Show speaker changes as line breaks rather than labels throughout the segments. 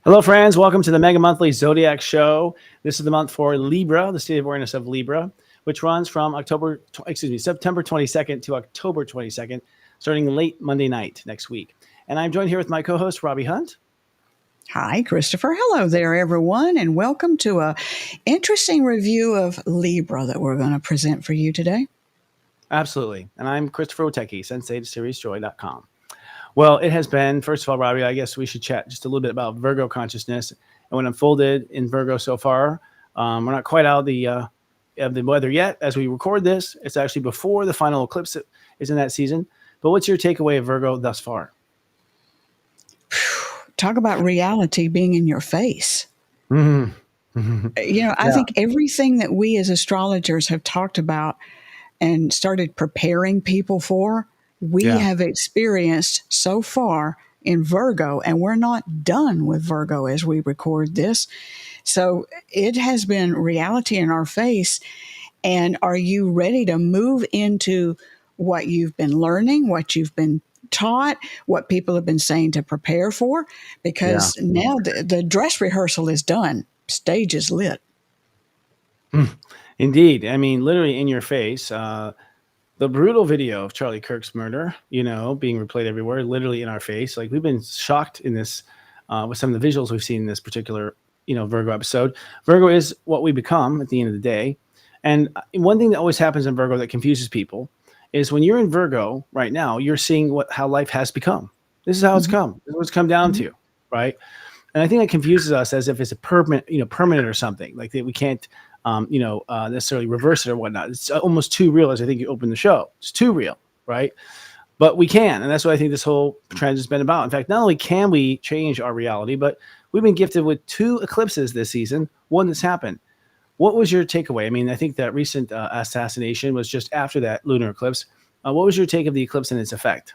Hello, friends. Welcome to the Mega Monthly Zodiac Show. This is the month for Libra, the state of awareness of Libra, which runs from September 22nd to October 22nd, starting late Monday night next week. And I'm joined here with my co-host, Robbie Hunt.
Hi, Christopher. Hello there, everyone, and welcome to a interesting review of Libra that we're going to present for you today.
Absolutely. And I'm Christopher Witecki, sensei to SiriusJoy.com. Well, it has been, first of all, Robbie, I guess we should chat just a little bit about Virgo consciousness and what unfolded in Virgo so far. We're not quite out of the weather yet as we record this. It's actually before the final eclipse is in that season. But what's your takeaway of Virgo thus far?
Talk about reality being in your face.
Mm-hmm.
I think everything that we as astrologers have talked about and started preparing people for, we have experienced so far in Virgo, and we're not done with Virgo as we record this. So it has been reality in our face. And are you ready to move into what you've been learning, what you've been taught, what people have been saying to prepare for? Because now the dress rehearsal is done. Stage is lit.
Indeed. I mean, literally in your face. The brutal video of Charlie Kirk's murder, being replayed everywhere, literally in our face. Like, we've been shocked in this with some of the visuals we've seen in this particular, Virgo episode. Virgo is what we become at the end of the day. And one thing that always happens in Virgo that confuses people is when you're in Virgo right now, you're seeing how life has become. This is how it's come. This is what it's come down to, right? And I think it confuses us as if it's a permanent or something, like that we can't necessarily reverse it or whatnot. It's almost too real, as I think you opened the show. It's too real, right? But we can, and that's what I think this whole trend has been about. In fact, not only can we change our reality, but we've been gifted with 2 eclipses this season, one that's happened. What was your takeaway? I mean, I think that recent assassination was just after that lunar eclipse. What was your take of the eclipse and its effect?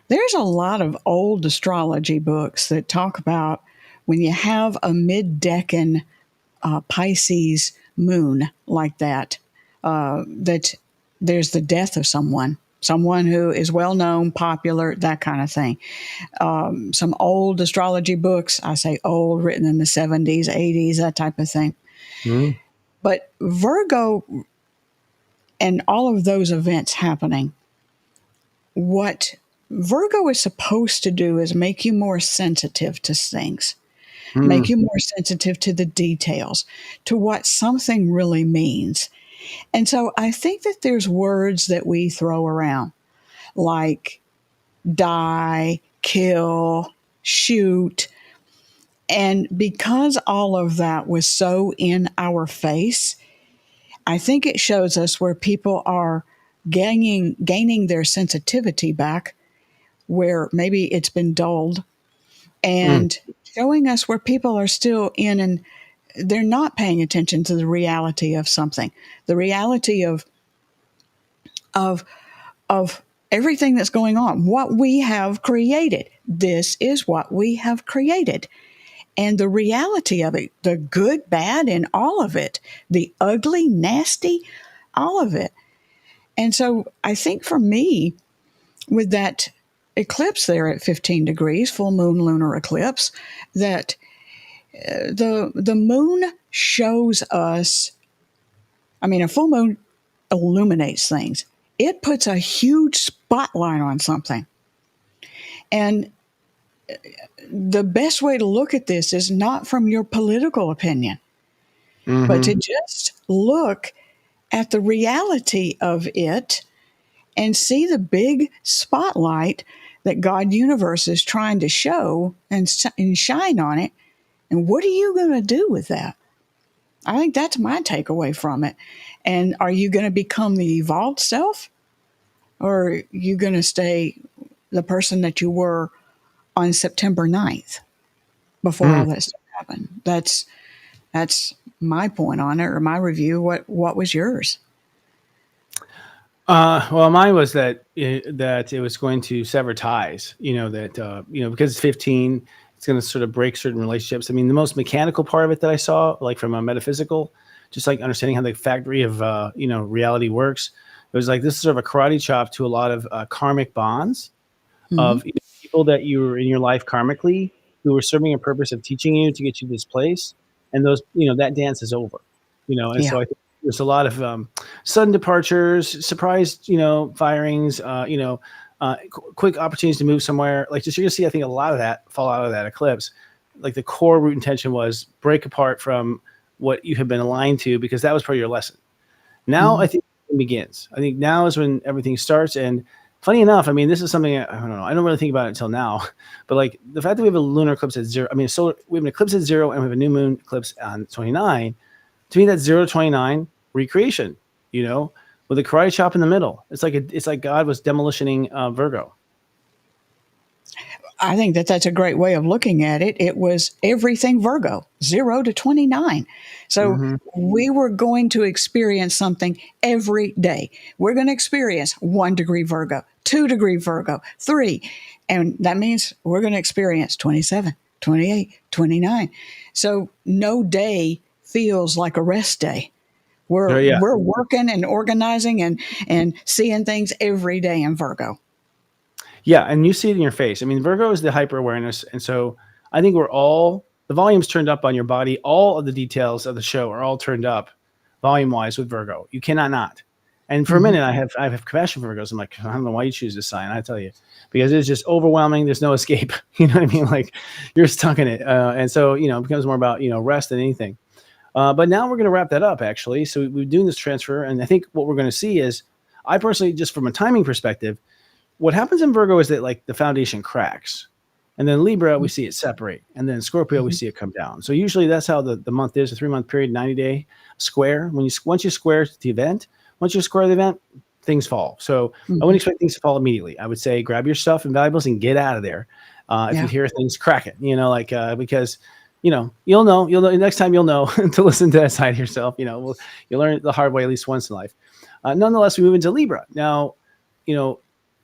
There's a lot of old astrology books that talk about when you have a mid-decan Pisces moon like that, that there's the death of someone who is well-known, popular, that kind of thing. Some old astrology books, I say old, written in the 70s, 80s, that type of thing. Mm-hmm. But Virgo and all of those events happening, what Virgo is supposed to do is make you more sensitive to things. Make you more sensitive to the details, to what something really means. And so I think that there's words that we throw around, like die, kill, shoot. And because all of that was so in our face, I think it shows us where people are gaining their sensitivity back, where maybe it's been dulled, and showing us where people are still in and they're not paying attention to the reality of something, the reality of everything that's going on, what we have created. This is what we have created. And the reality of it, the good, bad, and all of it, the ugly, nasty, all of it. And so I think for me, with that eclipse there at 15 degrees, full moon lunar eclipse, that the moon shows us, a full moon illuminates things. It puts a huge spotlight on something. And the best way to look at this is not from your political opinion, but to just look at the reality of it and see the big spotlight that God universe is trying to show and shine on it. And what are you going to do with that? I think that's my takeaway from it. And are you going to become the evolved self? Or are you going to stay the person that you were on September 9th before all that stuff happened? That's my point on it, or my review. What was yours?
Well, mine was that it was going to sever ties. Because it's 15, it's going to sort of break certain relationships. I mean, the most mechanical part of it that I saw, like from a metaphysical, just like understanding how the factory of reality works. It was like this is sort of a karate chop to a lot of karmic bonds of people people that you were in your life karmically who were serving a purpose of teaching you to get you to this place, and those, that dance is over, and
Yeah.
so I think there's a lot of sudden departures, surprise, firings, quick opportunities to move somewhere. Like, just you're gonna see, I think, a lot of that fall out of that eclipse. Like, the core root intention was break apart from what you have been aligned to, because that was part of your lesson. Now
Mhm.
I think it begins. I think now is when everything starts. And funny enough, I mean, this is something I don't know. I don't really think about it until now, but like the fact that we have a lunar eclipse at zero. I mean, so we have an eclipse at zero, and we have a new moon eclipse on 29. To me, that's 0 to 29 recreation. With a karate chop in the middle. It's like God was demolitioning Virgo.
I think that that's a great way of looking at it. It was everything Virgo, 0 to 29. So
Mm-hmm.
we were going to experience something every day. We're going to experience 1 degree Virgo, 2 degree Virgo, 3. And that means we're going to experience 27, 28, 29. So no day feels like a rest day.
So
We're,
yeah,
we're working and organizing and seeing things every day in Virgo.
yeah, and you see it in your face. I mean, Virgo is the hyper awareness, and so I think the volume's turned up on your body. All of the details of the show are all turned up, volume wise, with Virgo. You cannot not. And for a
Hmm.
minute, I have compassion for Virgos. I'm like, I don't know why you choose this sign. I tell you, because it's just overwhelming. There's no escape. You know what I mean? Like, you're stuck in it, and so it becomes more about rest than anything. But now we're going to wrap that up, actually. So we're doing this transfer, and I think what we're going to see is, I personally, just from a timing perspective, what happens in Virgo is that, like, the foundation cracks, and then Libra we see it separate, and then Scorpio we
Hmm.
see it come down. So usually that's how the month is, a 3 month period, 90-day square. Once you square the event, once you square the event, things fall. So I wouldn't
Hmm.
expect things to fall immediately. I would say grab your stuff and valuables and get out of there. If you
Yeah.
hear things cracking, because you'll know next time you'll know to listen to that side of yourself. You'll learn it the hard way at least once in life. Nonetheless, we move into Libra now. You know,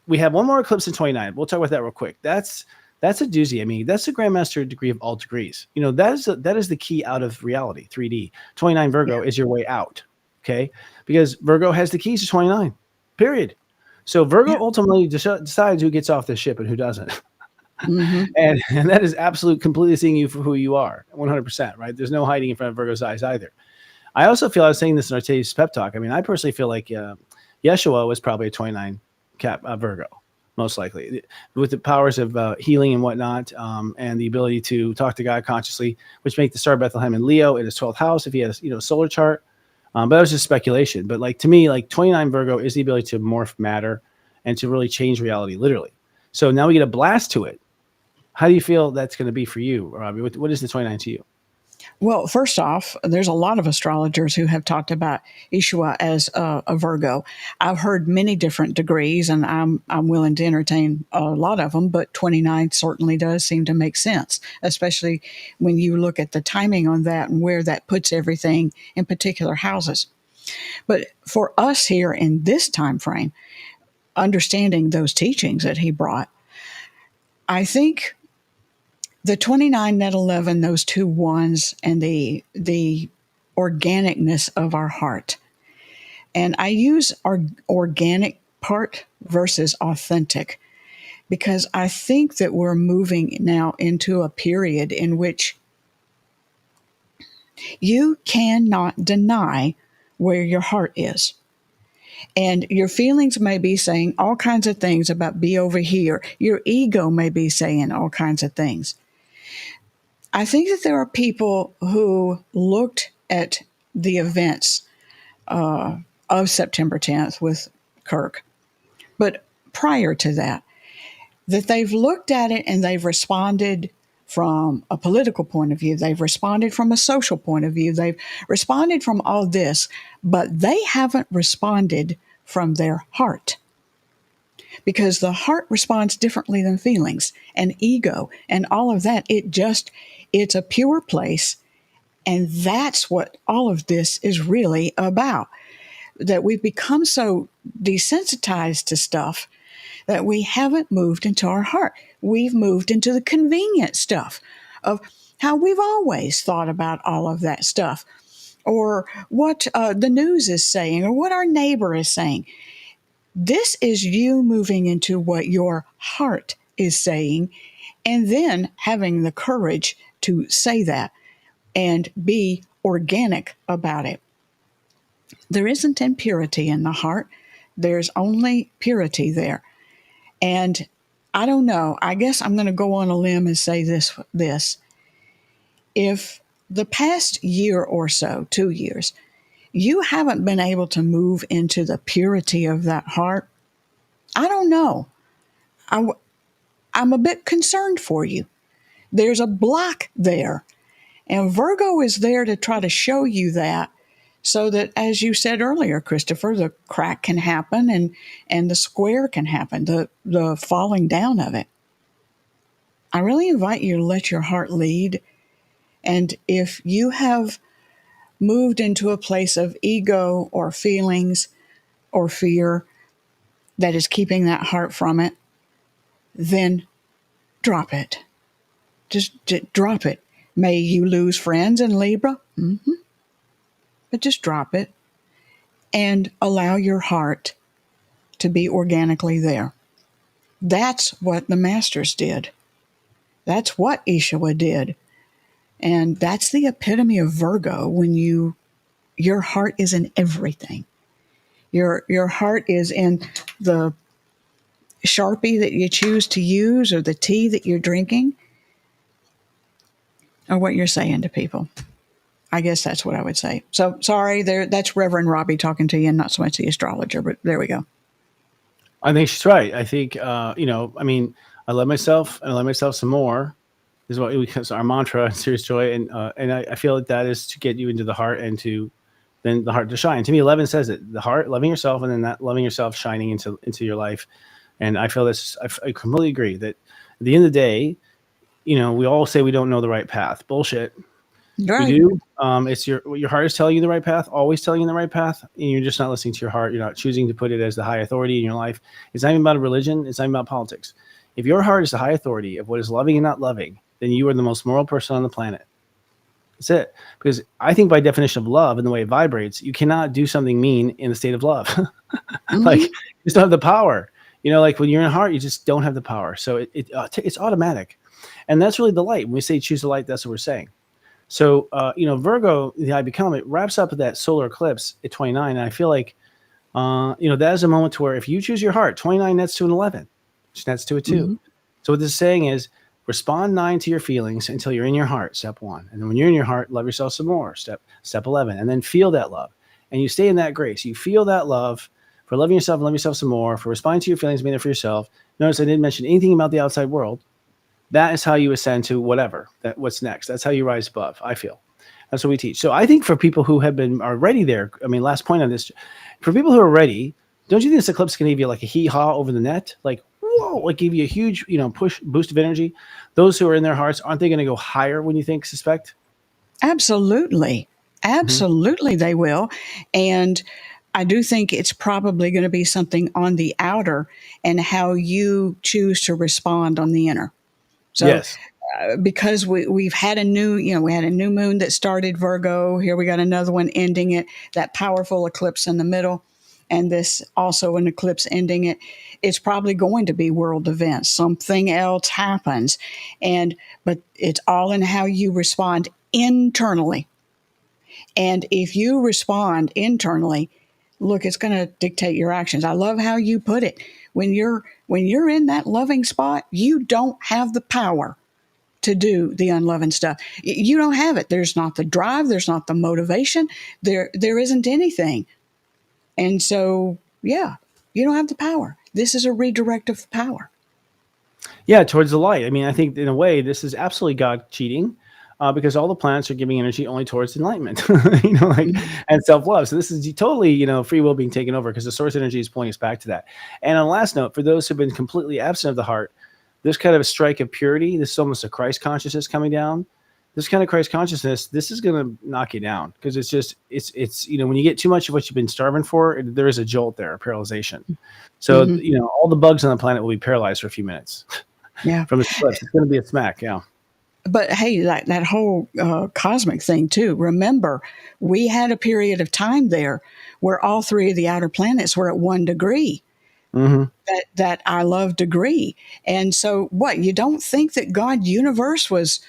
we have one more eclipse in 29. We'll talk about that real quick. That's a doozy. I mean, that's the grandmaster degree of all degrees. That is the key out of reality, 3D. 29 Virgo is your way out. Okay, because Virgo has the keys to 29. Period. So Virgo
Yeah.
ultimately decides who gets off the ship and who doesn't.
Hmm.
and that is absolute completely seeing you for who you are, 100%. Right? There's no hiding in front of Virgo's eyes either. I also feel, I was saying this in our today's pep talk. I mean, I personally feel like Yeshua was probably a 29 Virgo, most likely, with the powers of healing and whatnot, and the ability to talk to God consciously, which make the star of Bethlehem in Leo in his 12th house if he has a solar chart. But that was just speculation. But like, to me, like, 29 Virgo is the ability to morph matter and to really change reality, literally. So now we get a blast to it. How do you feel that's going to be for you, Robbie? What is the 29 to you?
Well, first off, there's a lot of astrologers who have talked about Ishua as a Virgo. I've heard many different degrees, and I'm willing to entertain a lot of them. But 29 certainly does seem to make sense, especially when you look at the timing on that and where that puts everything in particular houses. But for us here in this time frame, understanding those teachings that he brought, I think the 29 net 11, those two ones, and the organicness of our heart. And I use our organic part versus authentic because I think that we're moving now into a period in which you cannot deny where your heart is. And your feelings may be saying all kinds of things about be over here. Your ego may be saying all kinds of things. I think that there are people who looked at the events of September 10th with Kirk, but prior to that, that they've looked at it and they've responded from a political point of view, they've responded from a social point of view, they've responded from all this, but they haven't responded from their heart because the heart responds differently than feelings and ego and all of that. It's a pure place. And that's what all of this is really about. That we've become so desensitized to stuff that we haven't moved into our heart. We've moved into the convenient stuff of how we've always thought about all of that stuff, or what the news is saying, or what our neighbor is saying. This is you moving into what your heart is saying, and then having the courage to say that and be organic about it. There isn't impurity in the heart. There's only purity there. And I don't know. I guess I'm going to go on a limb and say this. If the past year or so, 2 years, you haven't been able to move into the purity of that heart, I don't know. I'm a bit concerned for you. There's a block there. And Virgo is there to try to show you that so that, as you said earlier, Christopher, the crack can happen and the square can happen, the falling down of it. I really invite you to let your heart lead. And if you have moved into a place of ego or feelings or fear that is keeping that heart from it, then drop it. Just drop it. May you lose friends in Libra, but just drop it and allow your heart to be organically there. That's what the masters did. That's what Ishawa did. And that's the epitome of Virgo when your heart is in everything. Your heart is in the Sharpie that you choose to use or the tea that you're drinking or what you're saying to people. I guess that's what I would say. So sorry, that's Reverend Robbie talking to you and not so much the astrologer, but there we go.
I think she's right. I think, I love myself and I love myself some more is what because our mantra in Sirius Joy. And I feel that is to get you into the heart and to then the heart to shine. To me, 11 says it, the heart, loving yourself, and then that loving yourself shining into your life. And I feel this, I completely agree that at the end of the day, we all say we don't know the right path. Bullshit.
Right.
We do. It's your heart is telling you the right path, always telling you the right path, and you're just not listening to your heart. You're not choosing to put it as the high authority in your life. It's not even about a religion. It's not even about politics. If your heart is the high authority of what is loving and not loving, then you are the most moral person on the planet. That's it. Because I think by definition of love and the way it vibrates, you cannot do something mean in the state of love. Like you just don't have the power. Like when you're in a heart, you just don't have the power. So it's automatic. And that's really the light. When we say choose the light, that's what we're saying. So, Virgo, the I Become, it wraps up with that solar eclipse at 29. And I feel like, that is a moment to where if you choose your heart, 29 nets to an 11, which nets to a 2. Mm-hmm. So what this is saying is respond 9 to your feelings until you're in your heart, step 1. And then when you're in your heart, love yourself some more, step 11. And then feel that love. And you stay in that grace. You feel that love for loving yourself and love yourself some more, for responding to your feelings, being there for yourself. Notice I didn't mention anything about the outside world. That is how you ascend to what's next. That's how you rise above, I feel. That's what we teach. So I think for people who are ready there, last point on this, for people who are ready, don't you think this eclipse can give you like a hee-haw over the net? Like, whoa, like give you a huge, boost of energy. Those who are in their hearts, aren't they going to go higher when you suspect?
Absolutely. Absolutely they will. And I do think it's probably going to be something on the outer and how you choose to respond on the inner. So, yes. Because we've had a new, we had a new moon that started Virgo. Here we got another one ending it, that powerful eclipse in the middle, and this also an eclipse ending it. It's probably going to be world events. Something else happens. But it's all in how you respond internally. And if you respond internally, look, it's going to dictate your actions. I love how you put it. When you're in that loving spot, you don't have the power to do the unloving stuff. You don't have it. There's not the drive. There's not the motivation. There isn't anything. And so, yeah, you don't have the power. This is a redirect of power.
Yeah, towards the light. I think in a way, this is absolutely God cheating. Because all the planets are giving energy only towards enlightenment, and self-love. So this is totally, free will being taken over because the source energy is pulling us back to that. And on the last note, for those who've been completely absent of the heart, this kind of a strike of purity, this is almost a Christ consciousness coming down. This kind of Christ consciousness, this is going to knock you down because it's when you get too much of what you've been starving for, there is a jolt there, a paralyzation. So, all the bugs on the planet will be paralyzed for a few minutes.
Yeah.
From the eclipse. It's going to be a smack. Yeah.
But hey, that whole cosmic thing too. Remember, we had a period of time there where all 3 of the outer planets were at 1 degree. that I love degree. And so, what, you don't think that God universe was?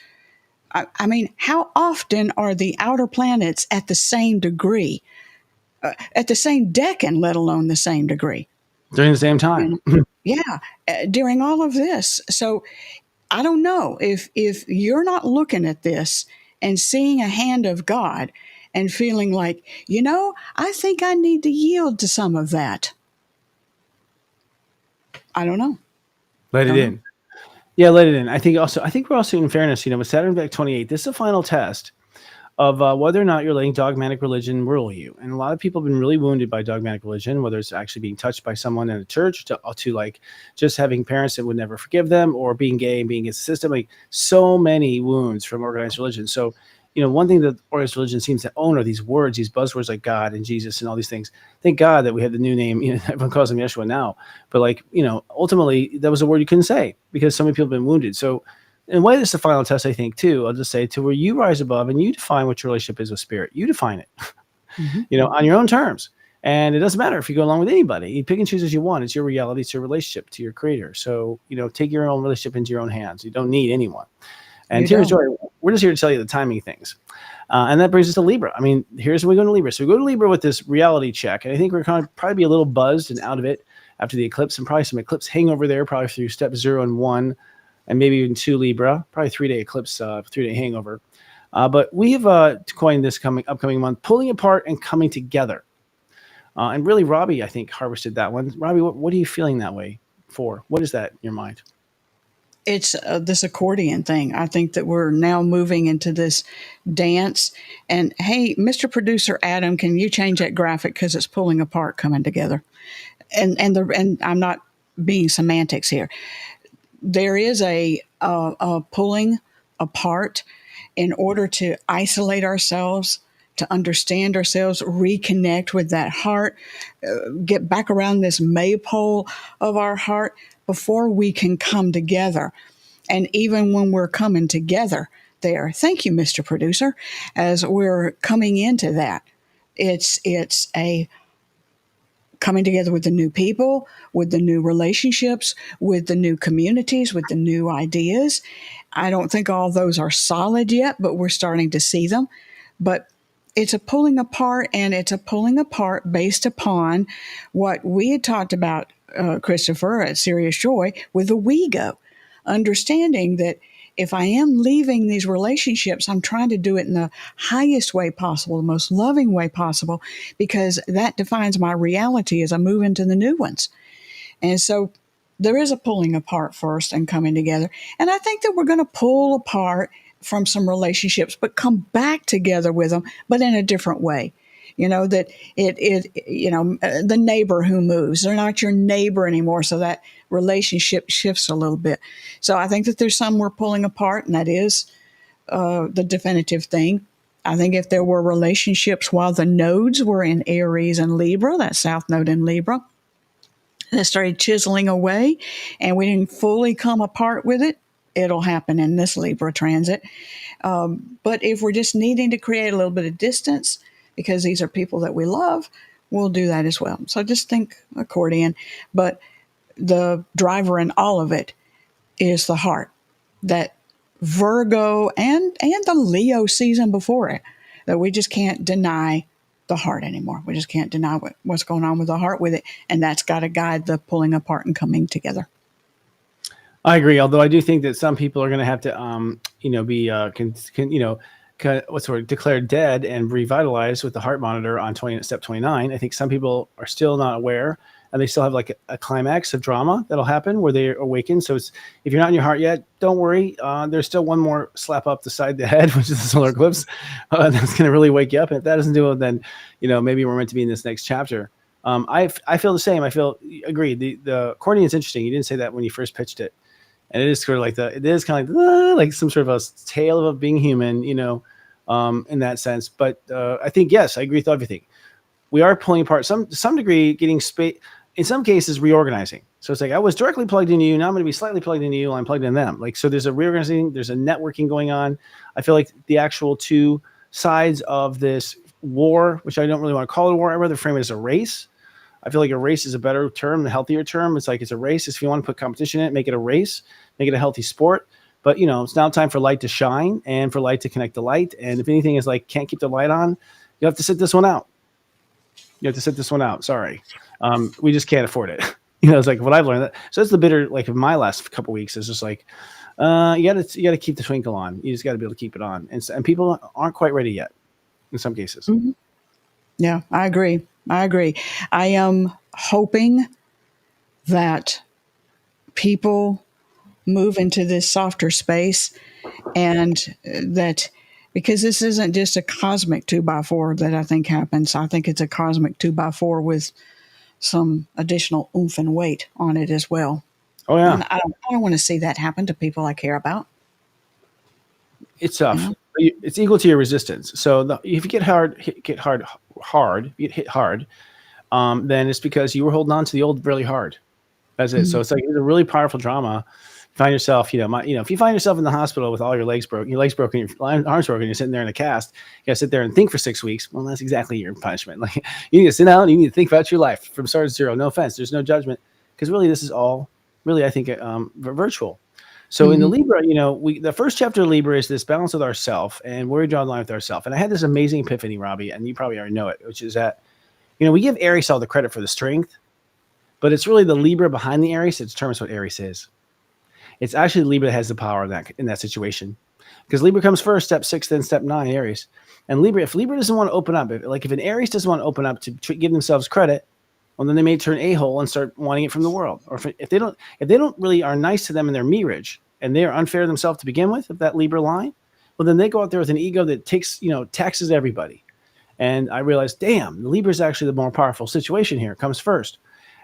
I mean, how often are the outer planets at the same degree, at the same decan, let alone the same degree?
During the same
You
time.
know? Yeah, during all of this. So I don't know if you're not looking at this and seeing a hand of God and feeling like, I think I need to yield to some of that. I don't know.
Let it
Don't know.
in. Yeah, let it in. I think we're also, in fairness, with Saturn back 28, this is a final test of whether or not you're letting dogmatic religion rule you. And a lot of people have been really wounded by dogmatic religion, whether it's actually being touched by someone in a church, to like just having parents that would never forgive them, or being gay and being against the system. Like, so many wounds from organized religion. So, one thing that organized religion seems to own are these words, these buzzwords like God and Jesus and all these things. Thank God that we have the new name. Everyone calls him Yeshua now. But ultimately, that was a word you couldn't say because so many people have been wounded. So in a way, this is the final test, I think, too. I'll just say, to where you rise above and you define what your relationship is with spirit. You define it, on your own terms. And it doesn't matter if you go along with anybody. You pick and choose as you want. It's your reality. It's your relationship to your creator. So, take your own relationship into your own hands. You don't need anyone. And Sirius Joy, we're just here to tell you the timing things. And that brings us to Libra. I mean, here's when we go to Libra. So we go to Libra with this reality check. And I think we're going to probably be a little buzzed and out of it after the eclipse, and probably some eclipse hangover there, probably through step 0 and 1. And maybe even 2 Libra, probably 3-day eclipse, 3-day hangover. But we have coined this upcoming month, pulling apart and coming together. And really, Robbie, I think, harvested that one. Robbie, what are you feeling that way for? What is that in your mind?
It's this accordion thing. I think that we're now moving into this dance. And hey, Mr. Producer Adam, can you change that graphic because it's pulling apart, coming together? And I'm not being semantics here. There is a pulling apart in order to isolate ourselves, to understand ourselves, reconnect with that heart, get back around this maypole of our heart before we can come together. And even when we're coming together there, thank you, Mr. Producer, as we're coming into that, it's a coming together with the new people, with the new relationships, with the new communities, with the new ideas. I don't think all those are solid yet, but we're starting to see them. But it's a pulling apart, and it's a pulling apart based upon what we had talked about, Christopher, at Sirius Joy, with the we go. Understanding that if I am leaving these relationships, I'm trying to do it in the highest way possible, the most loving way possible, because that defines my reality as I move into the new ones. And so there is a pulling apart first and coming together. And I think that we're going to pull apart from some relationships, but come back together with them, but in a different way. That the neighbor who moves, they're not your neighbor anymore. So that relationship shifts a little bit. So I think that there's some we're pulling apart, and that is the definitive thing. I think if there were relationships while the nodes were in Aries and Libra, that South Node in Libra, that started chiseling away and we didn't fully come apart with it, it'll happen in this Libra transit. But if we're just needing to create a little bit of distance, because these are people that we love, we'll do that as well. So just think accordion. But the driver in all of it is the heart. That Virgo and the Leo season before it, that we just can't deny the heart anymore. We just can't deny what's going on with the heart with it. And that's got to guide the pulling apart and coming together.
I agree. Although I do think that some people are going to have to, be, declared dead and revitalized with the heart monitor on step 29. I think some people are still not aware, and they still have like a climax of drama that'll happen where they awaken. So if you're not in your heart yet, don't worry. There's still one more slap up the side of the head, which is the solar eclipse. That's going to really wake you up. And if that doesn't do it, then, maybe we're meant to be in this next chapter. I feel the same. Agreed. The accordion is interesting. You didn't say that when you first pitched it. And it is sort of like some sort of a tale of being human, in that sense. But I think, yes, I agree with everything. We are pulling apart to some degree, getting space, in some cases, reorganizing. So it's like, I was directly plugged into you. Now I'm going to be slightly plugged into you. I'm plugged in them. So there's a reorganizing, there's a networking going on. I feel like the actual two sides of this war, which I don't really want to call it a war, I'd rather frame it as a race. I feel like a race is a better term, a healthier term. It's like it's a race. If you want to put competition in it, make it a race, make it a healthy sport. But it's now time for light to shine and for light to connect the light. And if anything is like can't keep the light on, you have to sit this one out. You have to sit this one out. Sorry, we just can't afford it. It's like what I've learned. So that's the bitter like of my last couple of weeks is just like you gotta keep the twinkle on. You just got to be able to keep it on. And people aren't quite ready yet in some cases.
Mm-hmm. Yeah, I agree. I am hoping that people move into this softer space and that because this isn't just a cosmic 2x4 that I think happens. I think it's a cosmic 2x4 with some additional oomph and weight on it as well.
Oh yeah.
And I don't want to see that happen to people I care about.
It's tough. It's equal to your resistance. So if you get hit hard, then it's because you were holding on to the old really hard. That's it. Mm-hmm. So it's like it's a really powerful drama. Find yourself, if you find yourself in the hospital with all your legs broken, your arms broken, you're sitting there in a cast, you got to sit there and think for 6 weeks. Well, that's exactly your punishment. Like you need to sit down and you need to think about your life from start to zero. No offense. There's no judgment because really this is all really, I think, virtual. So in the Libra, the first chapter of Libra is this balance with ourself and where we draw the line with ourself. And I had this amazing epiphany, Robbie, and you probably already know it, which is that, we give Aries all the credit for the strength, but it's really the Libra behind the Aries that determines what Aries is. It's actually Libra that has the power in that situation. Because Libra comes first, step 6, then step 9, Aries. And if Libra doesn't want to open up, if an Aries doesn't want to open up to give themselves credit, well, then they may turn a-hole and start wanting it from the world. Or if they don't really are nice to them in their mirage, and they are unfair to themselves to begin with, if that Libra line, well, then they go out there with an ego that takes, taxes everybody. And I realized, damn, the Libra is actually the more powerful situation here. It comes first.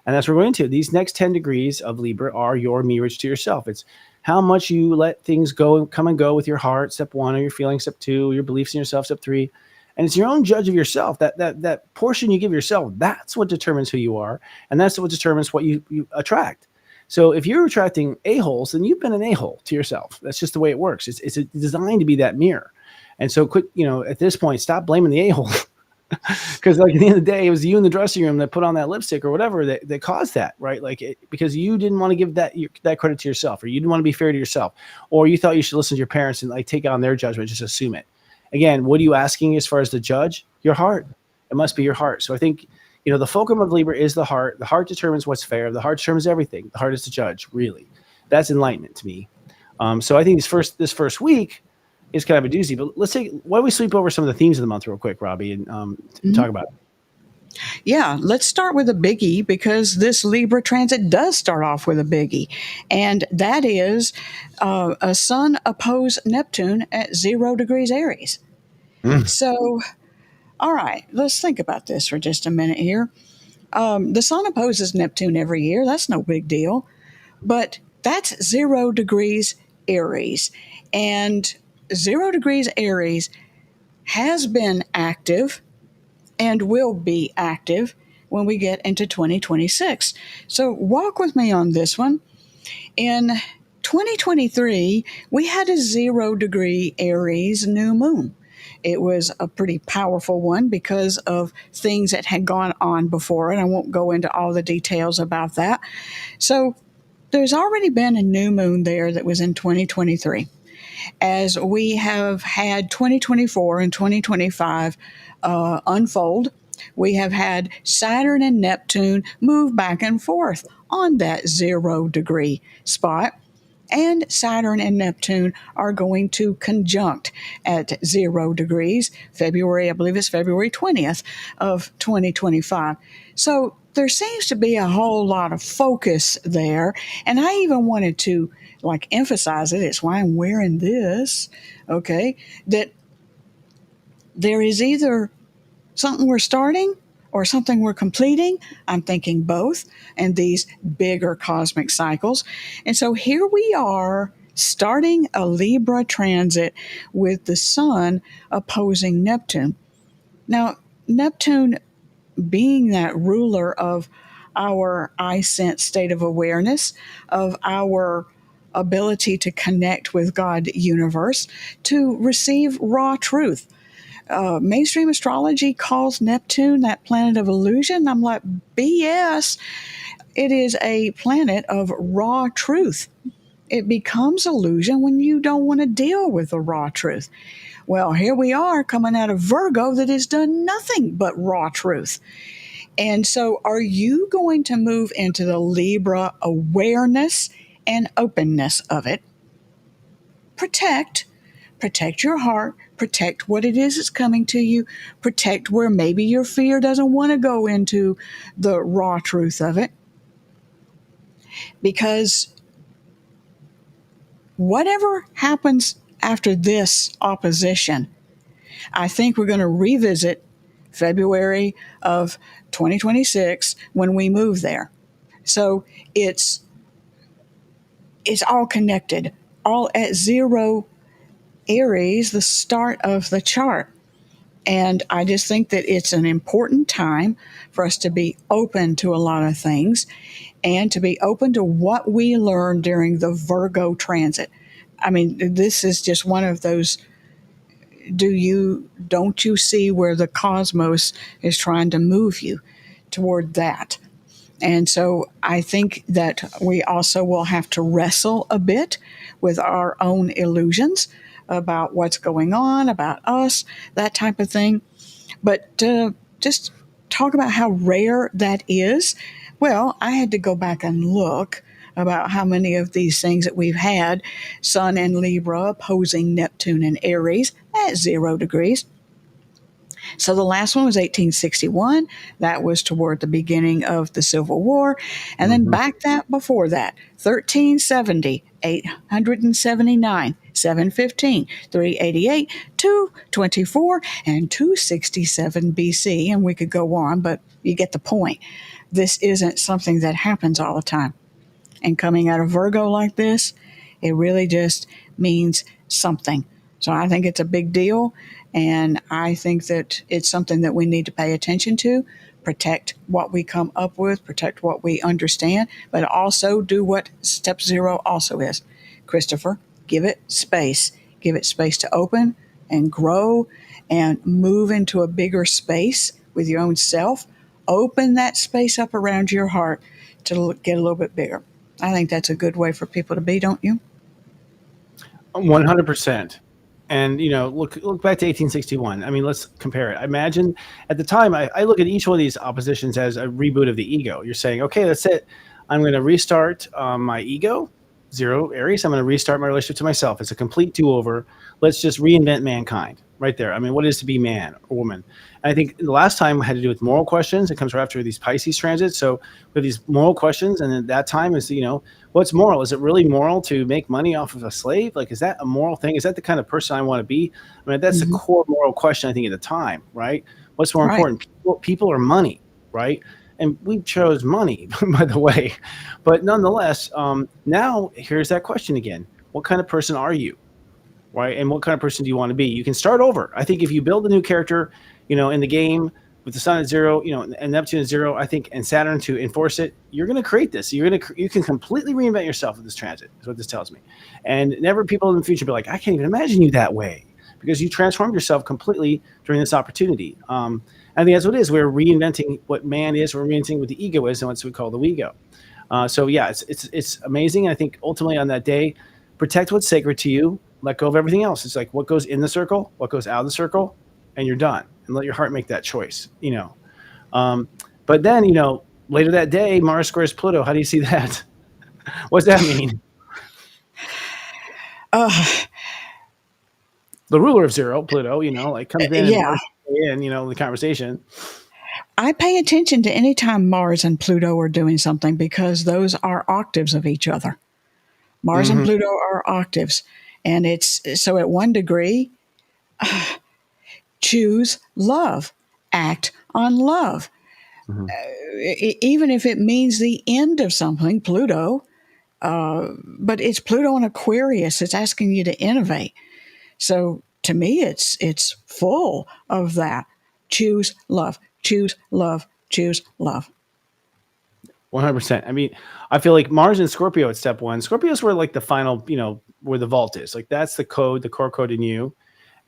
And that's what we're going into. These next 10 degrees of Libra are your mirage to yourself. It's how much you let things come and go with your heart, step 1, or your feelings, step 2, your beliefs in yourself, step 3. And it's your own judge of yourself. That portion you give yourself, that's what determines who you are. And that's what determines what you attract. So if you're attracting a-holes, then you've been an a-hole to yourself. That's just the way it works. It's designed to be that mirror. And so quit, at this point, stop blaming the a-hole. Because like at the end of the day, it was you in the dressing room that put on that lipstick or whatever that caused that, right? Because you didn't want to give that credit to yourself, or you didn't want to be fair to yourself, or you thought you should listen to your parents and like take on their judgment, just assume it. Again, what are you asking as far as the judge? Your heart. It must be your heart. So I think, the fulcrum of Libra is the heart. The heart determines what's fair. The heart determines everything. The heart is the judge, really. That's enlightenment to me. So I think this first week is kind of a doozy. But why don't we sweep over some of the themes of the month real quick, Robbie, and talk about it.
Yeah, let's start with a biggie because this Libra transit does start off with a biggie. And that is a Sun opposed Neptune at 0 degrees Aries. So, all right, let's think about this for just a minute here. The Sun opposes Neptune every year. That's no big deal. But that's 0 degrees Aries. And 0 degrees Aries has been active and will be active when we get into 2026. So walk with me on this one. In 2023, we had a 0 degree Aries new moon. It was a pretty powerful one because of things that had gone on before, and I won't go into all the details about that. So there's already been a new moon there that was in 2023. As we have had 2024 and 2025 unfold, we have had Saturn and Neptune move back and forth on that 0 degree spot. And Saturn and Neptune are going to conjunct at 0 degrees, February, I believe it's February 20th of 2025. So there seems to be a whole lot of focus there. And I even wanted to emphasize it. It's why I'm wearing this, okay, that there is either something we're starting or something we're completing. I'm thinking both, and these bigger cosmic cycles. And so here we are starting a Libra transit with the Sun opposing Neptune. Now, Neptune being that ruler of our I-sense state of awareness, of our ability to connect with God universe, to receive raw truth. Mainstream astrology calls Neptune that planet of illusion. I'm like, BS. It is a planet of raw truth. It becomes illusion when you don't want to deal with the raw truth. Well, here we are coming out of Virgo that has done nothing but raw truth. And so, are you going to move into the Libra awareness and openness of it? Protect your heart, protect what it is that's coming to you, protect where maybe your fear doesn't want to go into the raw truth of it. Because whatever happens after this opposition, I think we're going to revisit February of 2026 when we move there. So it's all connected, all at 0 Aries, the start of the chart. And I just think that it's an important time for us to be open to a lot of things and to be open to what we learned during the Virgo transit. I mean, this is just one of those don't you see where the cosmos is trying to move you toward that? And so I think that we also will have to wrestle a bit with our own illusions about what's going on, about us, that type of thing. But just talk about how rare that is. Well, I had to go back and look about how many of these things that we've had, Sun and Libra opposing Neptune and Aries at 0 degrees. So the last one was 1861. That was toward the beginning of the Civil War. And then back that before that, 1370, 879, 715, 388, 224, and 267 BC. And we could go on, but you get the point. This isn't something that happens all the time. And coming out of Virgo like this, it really just means something. So I think it's a big deal. And I think that it's something that we need to pay attention to, protect what we come up with, protect what we understand, but also do what step 0 also is. Christopher, give it space. Give it space to open and grow and move into a bigger space with your own self. Open that space up around your heart to get a little bit bigger. I think that's a good way for people to be, don't you?
100%. And, look back to 1861. I mean, let's compare it. I imagine at the time, I look at each one of these oppositions as a reboot of the ego. You're saying, okay, that's it. I'm going to restart my ego, 0 Aries. I'm going to restart my relationship to myself. It's a complete do-over. Let's just reinvent mankind right there. I mean, what is to be man or woman? And I think the last time had to do with moral questions. It comes right after these Pisces transits. So we have these moral questions. And at that time is, what's moral? Is it really moral to make money off of a slave? Like, is that a moral thing? Is that the kind of person I want to be? I mean, that's the core moral question, I think, at the time, right? What's more important, people or money, right? And we chose money, by the way. But nonetheless, now here's that question again. What kind of person are you, right? And what kind of person do you want to be? You can start over. I think if you build a new character, in the game with the Sun at 0, and Neptune at 0, I think, and Saturn to enforce it, you're going to create this. You can completely reinvent yourself with this transit, is what this tells me. And never people in the future be like, I can't even imagine you that way, because you transformed yourself completely during this opportunity. I think that's what it is. We're reinventing what man is. We're reinventing what the ego is, and what we call the we-go. So yeah, it's amazing. I think ultimately on that day, protect what's sacred to you. Let go of everything else. It's like what goes in the circle, what goes out of the circle, and you're done. And let your heart make that choice. But then later that day, Mars squares Pluto. How do you see that? What's that mean? The ruler of 0, Pluto, comes in and Mars in, the conversation.
I pay attention to any time Mars and Pluto are doing something because those are octaves of each other. Mars and Pluto are octaves. And it's so at 1 degree, choose love, act on love. Even if it means the end of something, Pluto, but it's Pluto in Aquarius. It's asking you to innovate. So to me, it's full of that. Choose love, choose love, choose love.
100%. I mean, I feel like Mars and Scorpio at step 1. Scorpio's where like the final, where the vault is. Like that's the code, the core code in you.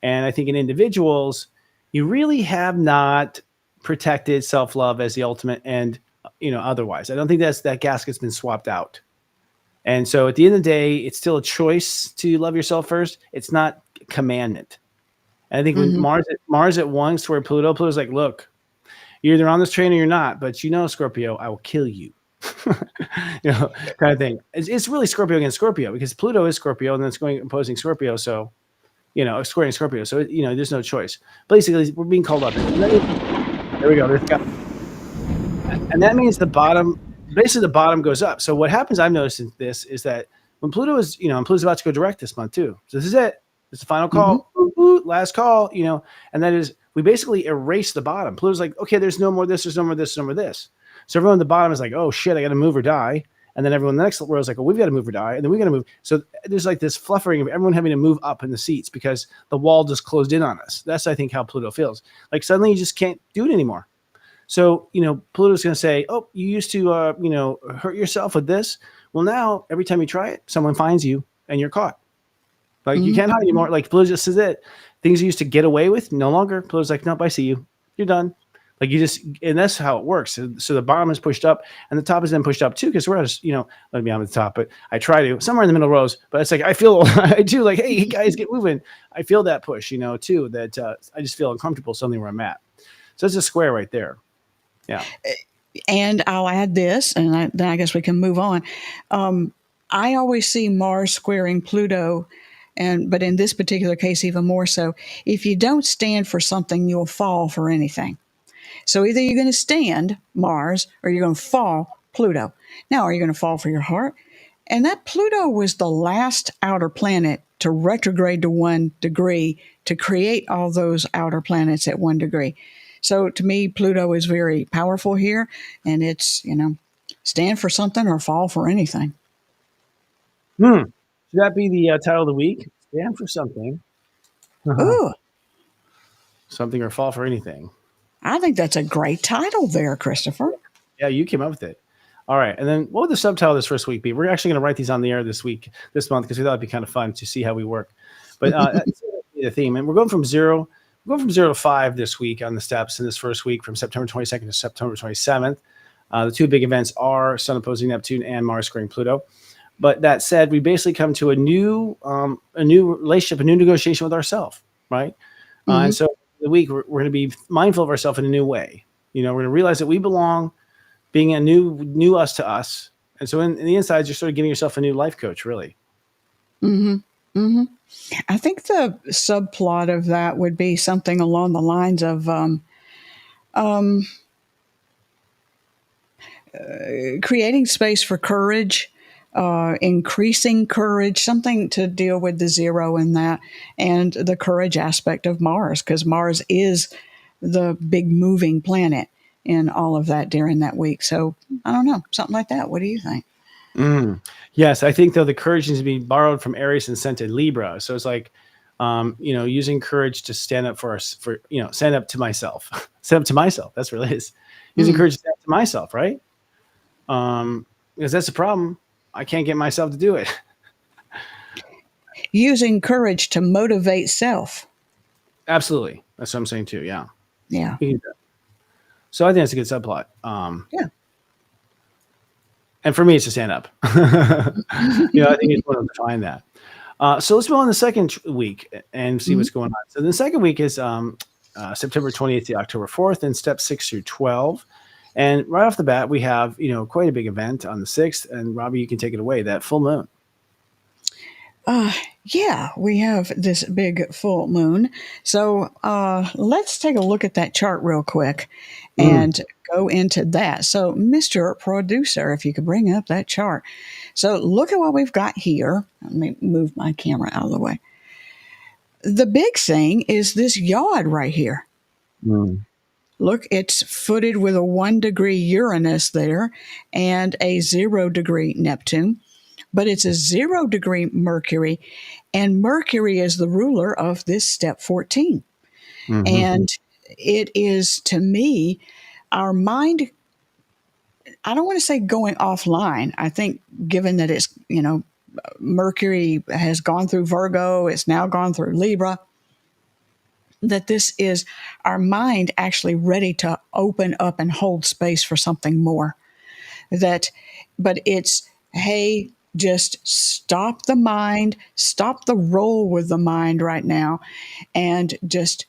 And I think in individuals, you really have not protected self-love as the ultimate and, otherwise. I don't think that gasket's been swapped out. And so at the end of the day, it's still a choice to love yourself first. It's not commandment. And I think when
Mm-hmm.
Mars at one square Pluto's like, look, you're either on this train or you're not, but Scorpio, I will kill you. Kind of thing. It's really Scorpio against Scorpio because Pluto is Scorpio and then it's going opposing Scorpio. So, squaring Scorpio. So, there's no choice. Basically, we're being called up. There we go. And that means the bottom goes up. So what happens, I've noticed in this, is that when Pluto is, and Pluto's about to go direct this month too. So this is it. It's the final call, last call, and that is, we basically erase the bottom. Pluto's like, okay, there's no more this, there's no more this, no more this. So everyone at the bottom is like, oh shit, I got to move or die. And then everyone in the next row is like, well, we've got to move or die. And then we got to move. So there's like this fluffering of everyone having to move up in the seats because the wall just closed in on us. That's, I think, how Pluto feels. Like suddenly you just can't do it anymore. So, Pluto's going to say, oh, you used to, hurt yourself with this. Well, now every time you try it, someone finds you and you're caught. Like you can't hide anymore. Like Pluto just says it. Things you used to get away with, no longer. Pluto's like, nope, I see you. You're done. Like and that's how it works. So the bottom is pushed up and the top is then pushed up too. Cause we're at, let me on the top, but I try to somewhere in the middle rows, but it's like, I do like, hey guys, get moving. I feel that push, too, that I just feel uncomfortable something where I'm at. So it's a square right there. Yeah.
And I'll add this, and then I guess we can move on. I always see Mars squaring Pluto, but in this particular case, even more so. If you don't stand for something, you'll fall for anything. So either you're going to stand Mars or you're going to fall Pluto. Now, are you going to fall for your heart? And that Pluto was the last outer planet to retrograde to 1 degree to create all those outer planets at 1 degree. So to me, Pluto is very powerful here, and it's, stand for something or fall for anything.
Should that be the title of the week? Stand for something.
Ooh.
Something or fall for anything.
I think that's a great title there, Christopher.
Yeah, you came up with it. All right. And then what would the subtitle this first week be? We're actually going to write these on the air this month, because we thought it'd be kind of fun to see how we work. But that's the theme. And we're going from 0 to 5 this week on the steps in this first week from September 22nd to September 27th. The two big events are Sun opposing Neptune and Mars squaring Pluto. But that said, we basically come to a new relationship, a new negotiation with ourselves, right? And so the week we're going to be mindful of ourselves in a new way. We're going to realize that we belong, being a new us to us. And so in the insides, you're sort of giving yourself a new life coach, really.
I think the subplot of that would be something along the lines of creating space for courage, increasing courage, something to deal with the 0 in that, and the courage aspect of Mars, because Mars is the big moving planet in all of that during that week. So I don't know, something like that. What do you think?
Yes, I think though the courage needs to be borrowed from Aries and sent to Libra. So it's like, using courage to stand up stand up to myself, stand up to myself. That's what it is. Using courage to stand up to myself, right? Because that's the problem. I can't get myself to do it.
Using courage to motivate self.
Absolutely. That's what I'm saying too. Yeah.
Yeah.
So I think that's a good subplot.
Yeah.
And for me, it's to stand up. I think it's one to define that. So let's move on to the second week and see what's going on. So the second week is September 28th to October 4th, and steps 6 through 12. And right off the bat, we have, quite a big event on the 6th. And Robbie, you can take it away, that full moon.
Yeah, we have this big full moon. So let's take a look at that chart real quick and go into that. So, Mr. Producer, if you could bring up that chart. So look at what we've got here. Let me move my camera out of the way. The big thing is this yod right here. Look, it's footed with a 1 degree Uranus there and a 0 degree Neptune. But it's a 0 degree Mercury, and Mercury is the ruler of this step 14. And it is, to me, our mind, I don't want to say going offline. I think given that it's, Mercury has gone through Virgo, it's now gone through Libra, that this is our mind actually ready to open up and hold space for something more. That, but it's, hey, just stop the mind, stop the roll with the mind right now, and just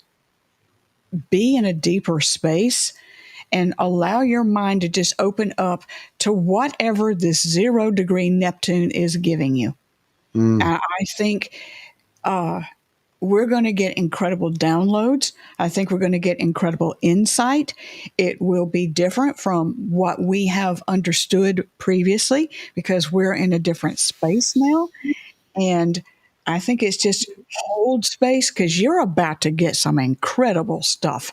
be in a deeper space and allow your mind to just open up to whatever this 0 degree Neptune is giving you.
Mm.
I think we're going to get incredible downloads. I think we're going to get incredible insight. It will be different from what we have understood previously because we're in a different space now. And I think it's just hold space because you're about to get some incredible stuff.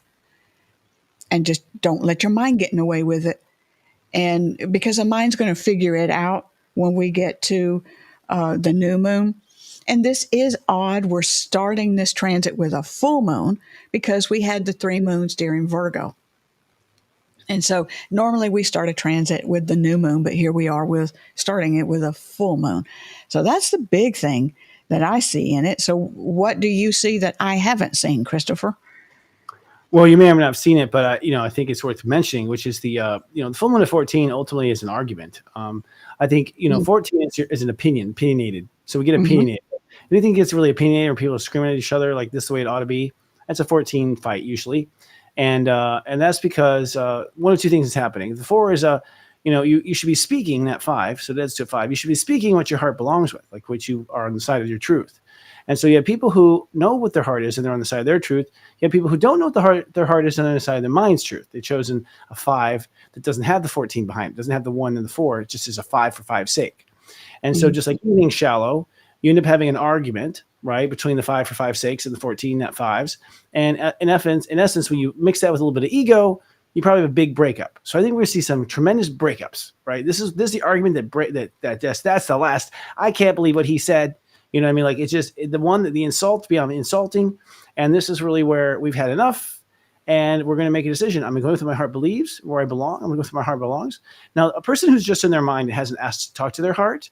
And just don't let your mind get in the way with it. And because the mind's going to figure it out when we get to the new moon. And this is odd. We're starting this transit with a full moon because we had the 3 moons during Virgo. And so normally we start a transit with the new moon, but here we are with starting it with a full moon. So that's the big thing that I see in it. So what do you see that I haven't seen, Christopher?
Well, you may or may not have seen it, but I think it's worth mentioning, which is the the full moon of 14 ultimately is an argument. I think 14 is an opinionated, so we get
Mm-hmm.
opinionated. Anything gets really opinionated, or people are screaming at each other like this is the way it ought to be. That's a 14 fight usually, and that's because one of two things is happening. The 4 is you should be speaking that 5, so that's to 5. You should be speaking what your heart belongs with, like what you are on the side of your truth. And so you have people who know what their heart is and they're on the side of their truth. You have people who don't know what their heart is and they're on the side of their mind's truth. They've chosen a 5 that doesn't have the 14 behind it, doesn't have the 1 and the 4. It just is a 5 for 5's sake. And so just like anything shallow, you end up having an argument, right, between the 5 for 5's sakes and the 14 net 5s. And in essence, when you mix that with a little bit of ego, you probably have a big breakup. So I think we're going to see some tremendous breakups, right? This is the argument that's the last. I can't believe what he said. You know what I mean? Like it's just the one that the insult beyond insulting. And this is really where we've had enough. And we're going to make a decision. I'm going to go with my heart believes where I belong. I'm going to go with my heart belongs. Now, a person who's just in their mind and hasn't asked to talk to their heart,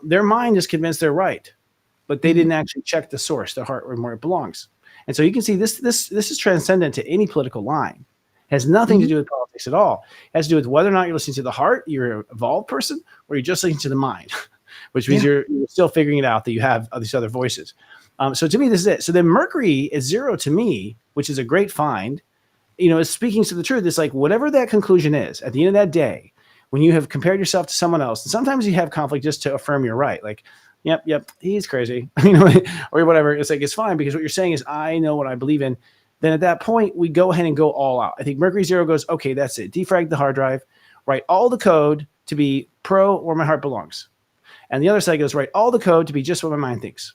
their mind is convinced they're right, but they didn't actually check the source, their heart, where it belongs. And so you can see this is transcendent to any political line. It has nothing to do with politics at all. It has to do with whether or not you're listening to the heart, you're an evolved person, or you're just listening to the mind. Which means you're still figuring it out that you have these other voices. So to me, this is it. So then Mercury is 0 to me, which is a great find, is speaking to the truth. It's like whatever that conclusion is at the end of that day, when you have compared yourself to someone else, and sometimes you have conflict just to affirm you're right. Like, yep, he's crazy, or whatever. It's like, it's fine because what you're saying is I know what I believe in. Then at that point, we go ahead and go all out. I think Mercury 0 goes, okay, that's it. Defrag the hard drive, write all the code to be pro where my heart belongs. And the other side goes, write all the code to be just what my mind thinks.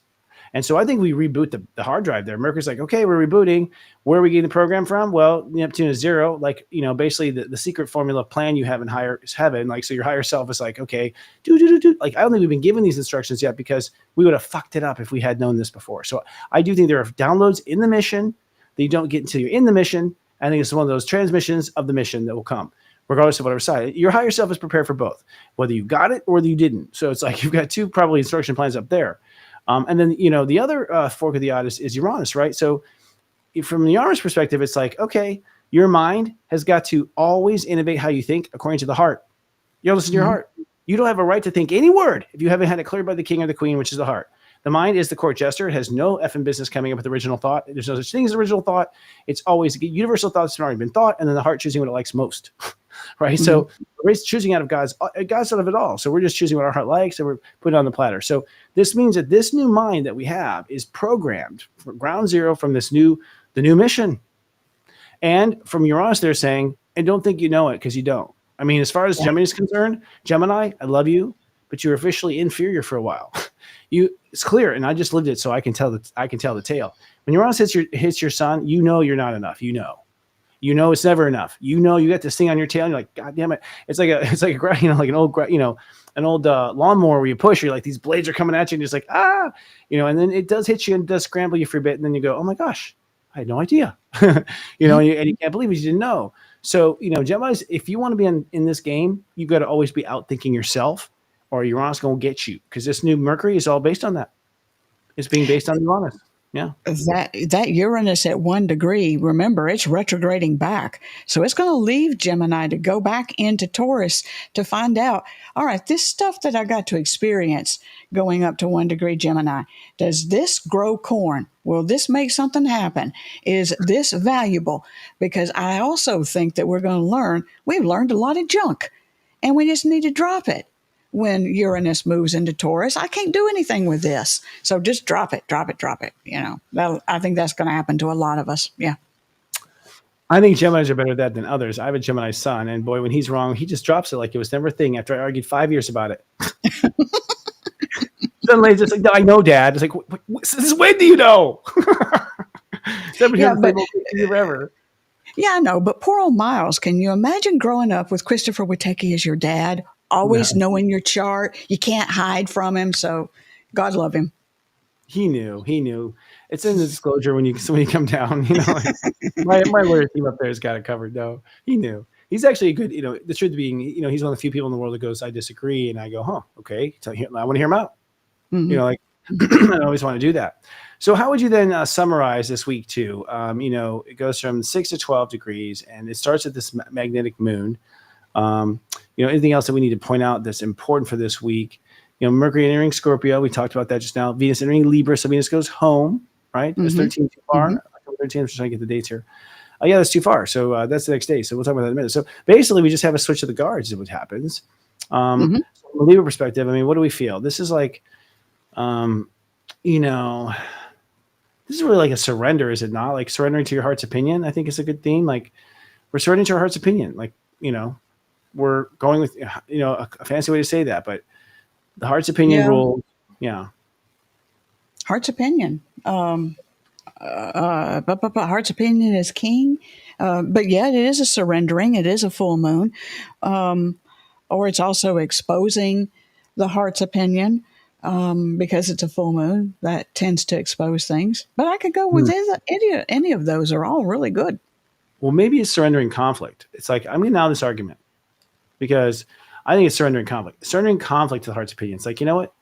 And so I think we reboot the hard drive there. Mercury's like, okay, we're rebooting. Where are we getting the program from? Well, Neptune is 0. Like, basically the secret formula plan you have in higher is heaven. Like, so your higher self is like, okay, do. Like, I don't think we've been given these instructions yet because we would have fucked it up if we had known this before. So I do think there are downloads in the mission that you don't get until you're in the mission. I think it's one of those transmissions of the mission that will come, regardless of whatever side. Your higher self is prepared for both, whether you got it or you didn't. So it's like you've got 2 probably instruction plans up there. And then, the other fork of the odd is Uranus, right? So from the Uranus perspective, it's like, okay, your mind has got to always innovate how you think according to the heart. You don't listen to your heart. You don't have a right to think any word if you haven't had it cleared by the king or the queen, which is the heart. The mind is the court jester. It has no effing business coming up with original thought. There's no such thing as original thought. It's always universal thoughts that have already been thought, and then the heart choosing what it likes most. Right? So we're choosing out of God's out of it all. So we're just choosing what our heart likes and we're putting it on the platter. So this means that this new mind that we have is programmed for ground zero from the new mission. And from Uranus, they're saying, and don't think you know it because you don't. I mean, as far as Gemini is concerned, Gemini, I love you, but you're officially inferior for a while. It's clear, and I just lived it, so I can tell the tale. When Uranus hits your sun, you're not enough. It's never enough. You got this thing on your tail, and you're like, God damn it! It's like an old lawnmower where you push. You're like, these blades are coming at you, and you're just like, and then it does hit you and does scramble you for a bit, and then you go, oh my gosh, I had no idea, and you can't believe it, you didn't know. So Gemini's, if you want to be in this game, you've got to always be outthinking yourself, or Uranus gonna get you, because this new Mercury is all based on that. It's being based on Uranus. Yeah.
That Uranus at 1 degree, remember, it's retrograding back. So it's going to leave Gemini to go back into Taurus to find out, all right, this stuff that I got to experience going up to 1 degree Gemini, does this grow corn? Will this make something happen? Is this valuable? Because I also think that we've learned a lot of junk and we just need to drop it. When Uranus moves into Taurus, I can't do anything with this. So just drop it, drop it, drop it. I think that's going to happen to a lot of us. Yeah.
I think Geminis are better at that than others. I have a Gemini son, and boy, when he's wrong, he just drops it like it was never a thing after I argued 5 years about it. Suddenly it's just like, I know, Dad. It's like, since when do you know?
Yeah, but,
forever.
yeah, I know. But poor old Miles, can you imagine growing up with Christopher Witecki as your dad, always knowing your chart? You can't hide from him. So God love him.
He knew. It's in the disclosure when you come down. My lawyer team up there has got it covered. No, he knew. He's actually a good. The truth being, he's one of the few people in the world that goes, I disagree, and I go, huh, okay. So I want to hear him out.
Mm-hmm.
I always want to do that. So how would you then summarize this week too? It goes from 6 to 12 degrees, and it starts at this magnetic moon. Anything else that we need to point out that's important for this week? Mercury entering Scorpio. We talked about that just now. Venus entering Libra. So Venus goes home, right? Is 13 too far? October 13th. I'm just trying to get the dates here. Yeah, that's too far. So that's the next day. So we'll talk about that in a minute. So basically, we just have a switch of the guards is what happens. From a Libra perspective, what do we feel? This is like, this is really like a surrender, is it not? Like surrendering to your heart's opinion, I think is a good theme. Like we're surrendering to our heart's opinion. Like, we're going with, a fancy way to say that, but the heart's opinion rule. Yeah.
Heart's opinion. Heart's opinion is king. But yeah, it is a surrendering. It is a full moon. Or it's also exposing the heart's opinion because it's a full moon. That tends to expose things. But I could go with any of those are all really good.
Well, maybe it's surrendering conflict. It's like, I'm getting out of this argument because I think it's surrendering conflict. Surrendering conflict to the heart's opinion. It's like, you know what?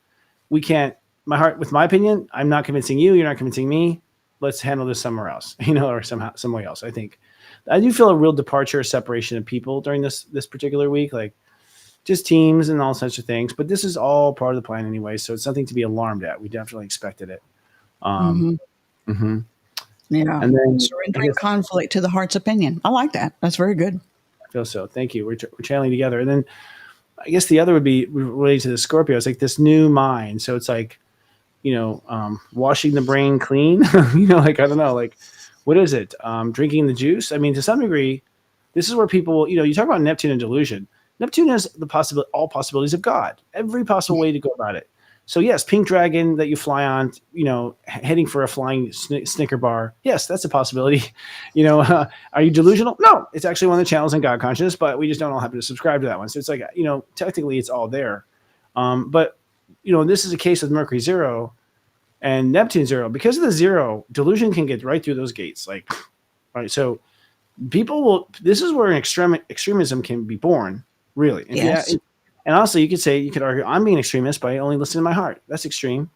We can't, my heart, with my opinion, I'm not convincing you. You're not convincing me. Let's handle this somewhere else, or some way else. I think I do feel a real departure, separation of people during this particular week, like just teams and all such things. But this is all part of the plan anyway. So it's nothing to be alarmed at. We definitely expected it.
Yeah. And then surrendering conflict to the heart's opinion. I like that. That's very good.
I feel so. Thank you. We're channeling together. And then I guess the other would be related to the Scorpio. It's like this new mind. So it's like, washing the brain clean, like, I don't know, like, what is it? Drinking the juice. To some degree, this is where people, you talk about Neptune and delusion. Neptune has all possibilities of God, every possible way to go about it. So yes, pink dragon that you fly on, heading for a flying Snicker bar. Yes, that's a possibility. Are you delusional? No, it's actually one of the channels in God consciousness, but we just don't all happen to subscribe to that one. So it's like, technically it's all there. But this is a case with Mercury 0 and Neptune 0. Because of the 0, delusion can get right through those gates. Like, right. So this is where an extremism can be born, really. And
yes.
And also you could argue I'm being an extremist by only listening to my heart. That's extreme.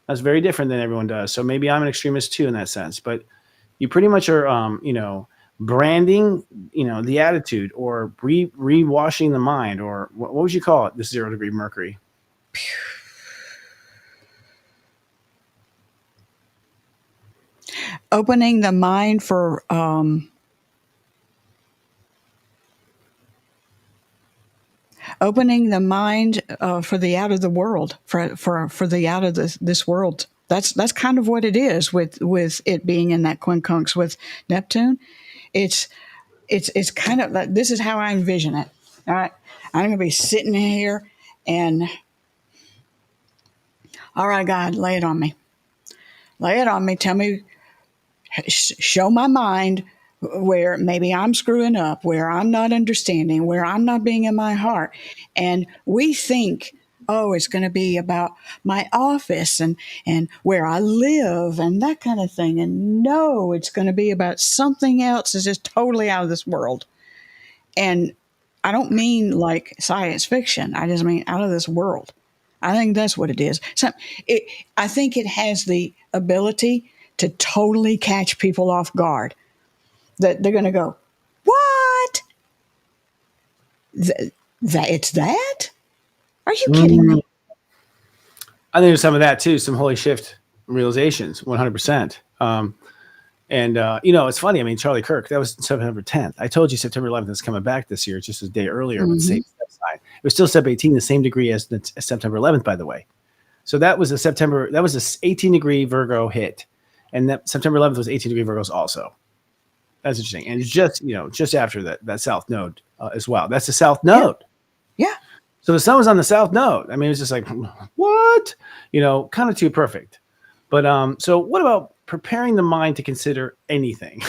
That's very different than everyone does. So maybe I'm an extremist too in that sense, but you pretty much are, branding, the attitude or rewashing the mind, or what would you call it? This 0 degree Mercury.
Opening the mind for the out of the world, for the out of this world. That's kind of what it is with it being in that quincunx with Neptune. It's kind of like, this is how I envision it. All right, I'm going to be sitting here and, all right, God, lay it on me. Lay it on me. Tell me, show my mind where maybe I'm screwing up, where I'm not understanding, where I'm not being in my heart. And we think, oh, it's going to be about my office and where I live and that kind of thing. And no, it's going to be about something else that's just totally out of this world. And I don't mean like science fiction. I just mean out of this world. I think that's what it is. So I think it has the ability to totally catch people off guard. That they're going to go, what? That it's that? Are you kidding me?
I think there's some of that too, some holy shift realizations, 100%. It's funny. I mean, Charlie Kirk, that was September 10th. I told you September 11th is coming back this year, just a day earlier, but same step sign. It was still step 18, the same degree as September 11th, by the way. So that was a 18 degree Virgo hit. And that September 11th was 18 degree Virgos also. That's interesting. And it's just after that South node as well. That's the South node.
Yeah.
So the sun was on the South node. I mean, it was just like, what? Kind of too perfect. But so what about preparing the mind to consider anything?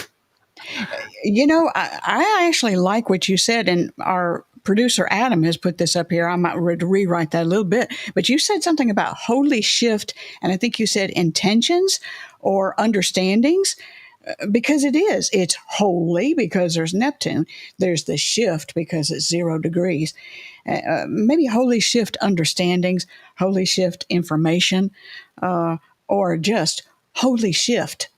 I actually like what you said, and our producer Adam has put this up here. I might rewrite that a little bit, but you said something about holy shift, and I think you said intentions or understandings, because it's holy because there's Neptune, there's the shift because it's 0 degrees. Maybe holy shift understandings, holy shift information, or just holy shift.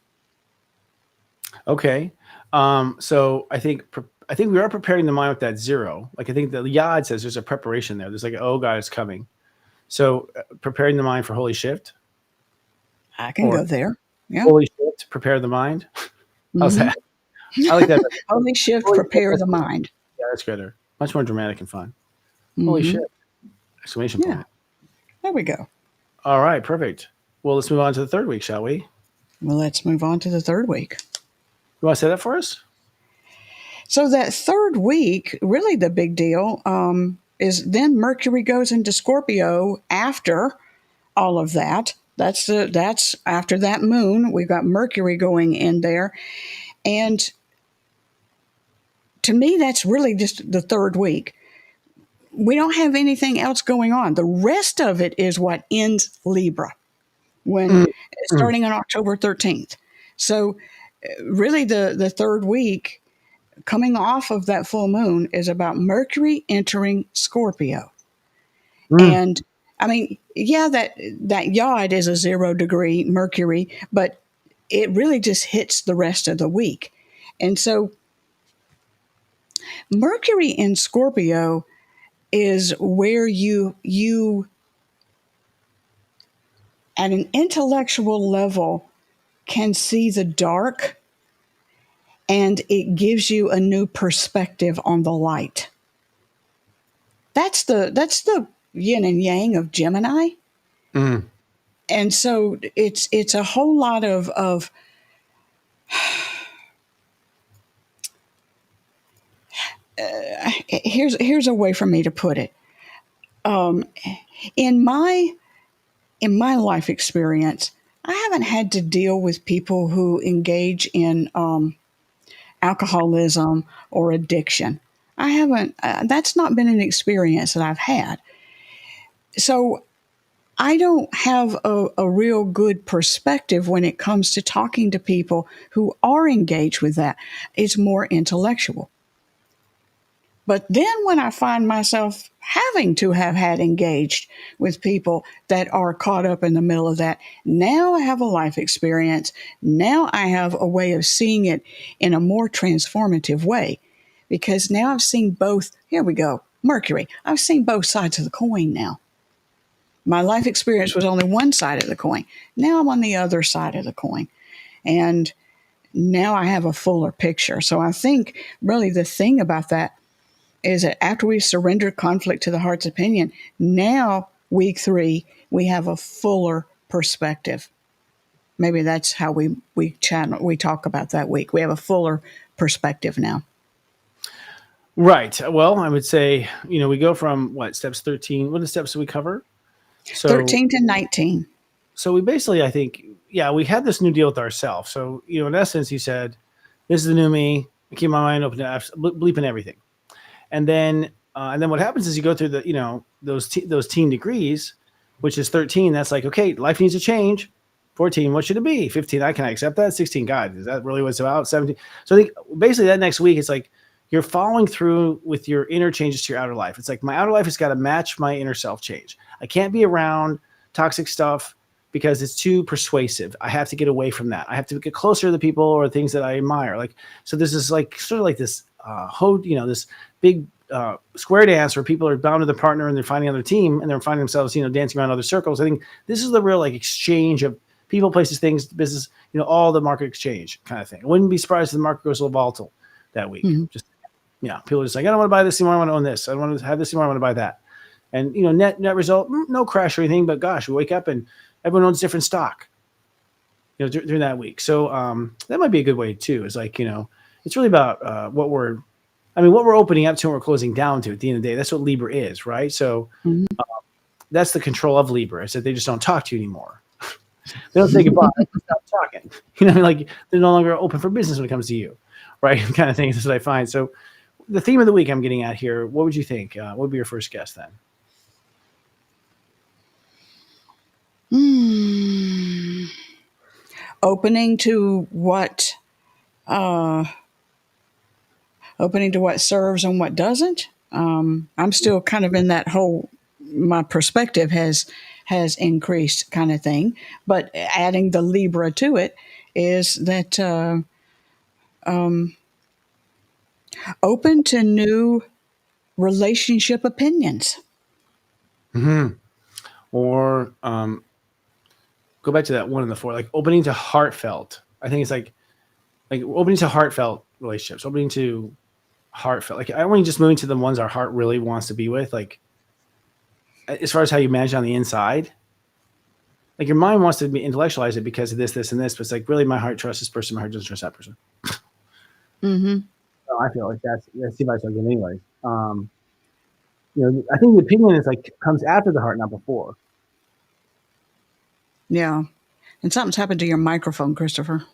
Okay. So I think we are preparing the mind with that 0. Like I think the Yod says there's a preparation there. There's like, oh, God is coming. So preparing the mind for holy shift.
I can go there. Yeah.
Holy shift, prepare the mind. How's that? I like that.
Holy shift, prepare the mind.
Yeah, that's better. Much more dramatic and fun. Holy shift! Exclamation point.
There we go.
All right, perfect. Well, let's move on to the third week, shall we?
Well, let's move on to the third week.
You want to say that for us?
So that third week, really the big deal is then Mercury goes into Scorpio after all of that. That's after that moon. We've got Mercury going in there. And to me, that's really just the third week. We don't have anything else going on. The rest of it is what ends Libra starting on October 13th. So really the third week coming off of that full moon is about Mercury entering Scorpio. And I mean, yeah, that Yod is a 0 degree Mercury, but it really just hits the rest of the week. And so Mercury in Scorpio is where you at an intellectual level can see the dark, and it gives you a new perspective on the light. That's the yin and yang of Gemini. And so it's a whole lot of here's a way for me to put it. In my life experience, I haven't had to deal with people who engage in alcoholism or addiction. I haven't. That's not been an experience that I've had. So I don't have a real good perspective when it comes to talking to people who are engaged with that. It's more intellectual. But then when I find myself having to have had engaged with people that are caught up in the middle of that, now I have a life experience. Now I have a way of seeing it in a more transformative way, because now I've seen both. Here we go. Mercury. I've seen both sides of the coin now. My life experience was only one side of the coin. Now I'm on the other side of the coin. And now I have a fuller picture. So I think really the thing about that is that after we've surrendered conflict to the heart's opinion, now week 3, we have a fuller perspective. Maybe that's how we talk about that week. We have a fuller perspective now.
Right. Well, I would say, we go from steps 13. What are the steps do we cover? So
13 to 19.
So we basically, I think, we had this new deal with ourselves. So, in essence, he said, this is the new me. I keep my mind open to bleeping everything. And then what happens is you go through those teen degrees, which is 13. That's like, okay, life needs to change. 14, what should it be? 15, can I accept that? 16, God, is that really what it's about? 17. So I think basically that next week, it's like you're following through with your inner changes to your outer life. It's like my outer life has got to match my inner self change. I can't be around toxic stuff because it's too persuasive. I have to get away from that. I have to get closer to the people or things that I admire. Like, so this is like sort of like this this big square dance where people are bound to their partner and they're finding another team and they're finding themselves, dancing around other circles. I think this is the real like exchange of people, places, things, business, all the market exchange kind of thing. I wouldn't be surprised if the market goes a little volatile that week. Just, people are just like, I don't want to buy this anymore. I want to own this. I don't want to have this anymore. I want to buy that. And, net result, no crash or anything, but gosh, we wake up and everyone owns different stock, during that week. So that might be a good way too. Is like, it's really about what we're opening up to and we're closing down to at the end of the day. That's what Libra is, right? So that's the control of Libra, is that they just don't talk to you anymore. They don't say goodbye. They stop talking. Like they're no longer open for business when it comes to you, right? Kind of thing. That's what I find. So the theme of the week I'm getting at here, what would you think? What would be your first guess then?
Opening to what serves and what doesn't. I'm still kind of in that whole, my perspective has increased kind of thing, but adding the Libra to it is that open to new relationship opinions.
Or go back to that one in the 4, like opening to heartfelt. I think it's like opening to heartfelt relationships, opening to heartfelt. Like I don't want you just moving to the ones our heart really wants to be with. Like as far as how you manage on the inside, like your mind wants to intellectualize it because of this, this, and this, but it's like really my heart trusts this person, my heart doesn't trust that person. So I feel like that's the advice I'll give anyways. I think the opinion is like comes after the heart, not before.
Yeah. And something's happened to your microphone, Christopher.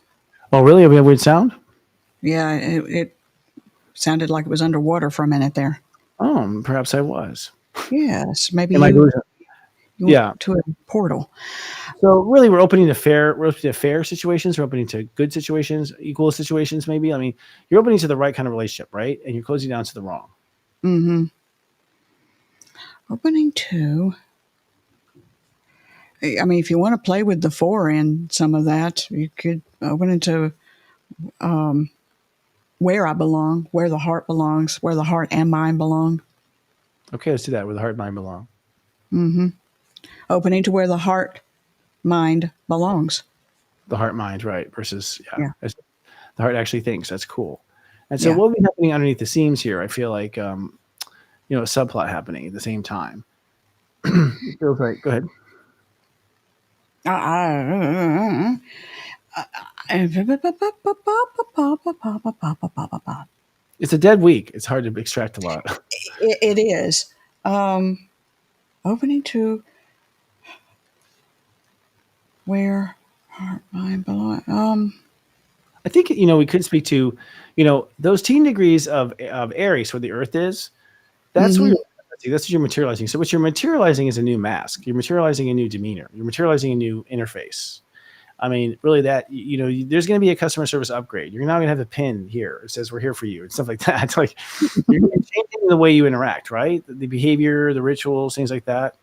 Oh, really? Have we a weird sound?
Yeah, it sounded like it was underwater for a minute there.
Oh, perhaps I was.
Yes, maybe
you
went to a portal.
So really, we're opening to fair situations. We're opening to good situations, equal situations. Maybe. I mean, you're opening to the right kind of relationship, right? And you're closing down to the wrong.
Opening to. I mean, if you want to play with the 4 in some of that, you could open into where I belong, where the heart belongs, where the heart and mind belong.
Okay, let's do that. Where the heart and mind belong.
Opening to where the heart, mind belongs.
The heart, mind, right? Versus, the heart actually thinks. That's cool. And so,
Yeah.
what will be happening underneath the seams here? I feel like, a subplot happening at the same time. It feels like. Go ahead. It's a dead week. It's hard to extract a lot.
It is. Opening to where heart, mind belong.
I think we could speak to those 10 degrees of Aries where the Earth is. That's where that's what you're materializing. So what you're materializing is a new mask. You're materializing a new demeanor. You're materializing a new interface. I mean, really, that there's going to be a customer service upgrade. You're now going to have a pin here. It says we're here for you and stuff like that. It's like you're changing the way you interact, right? The behavior, the rituals, things like that.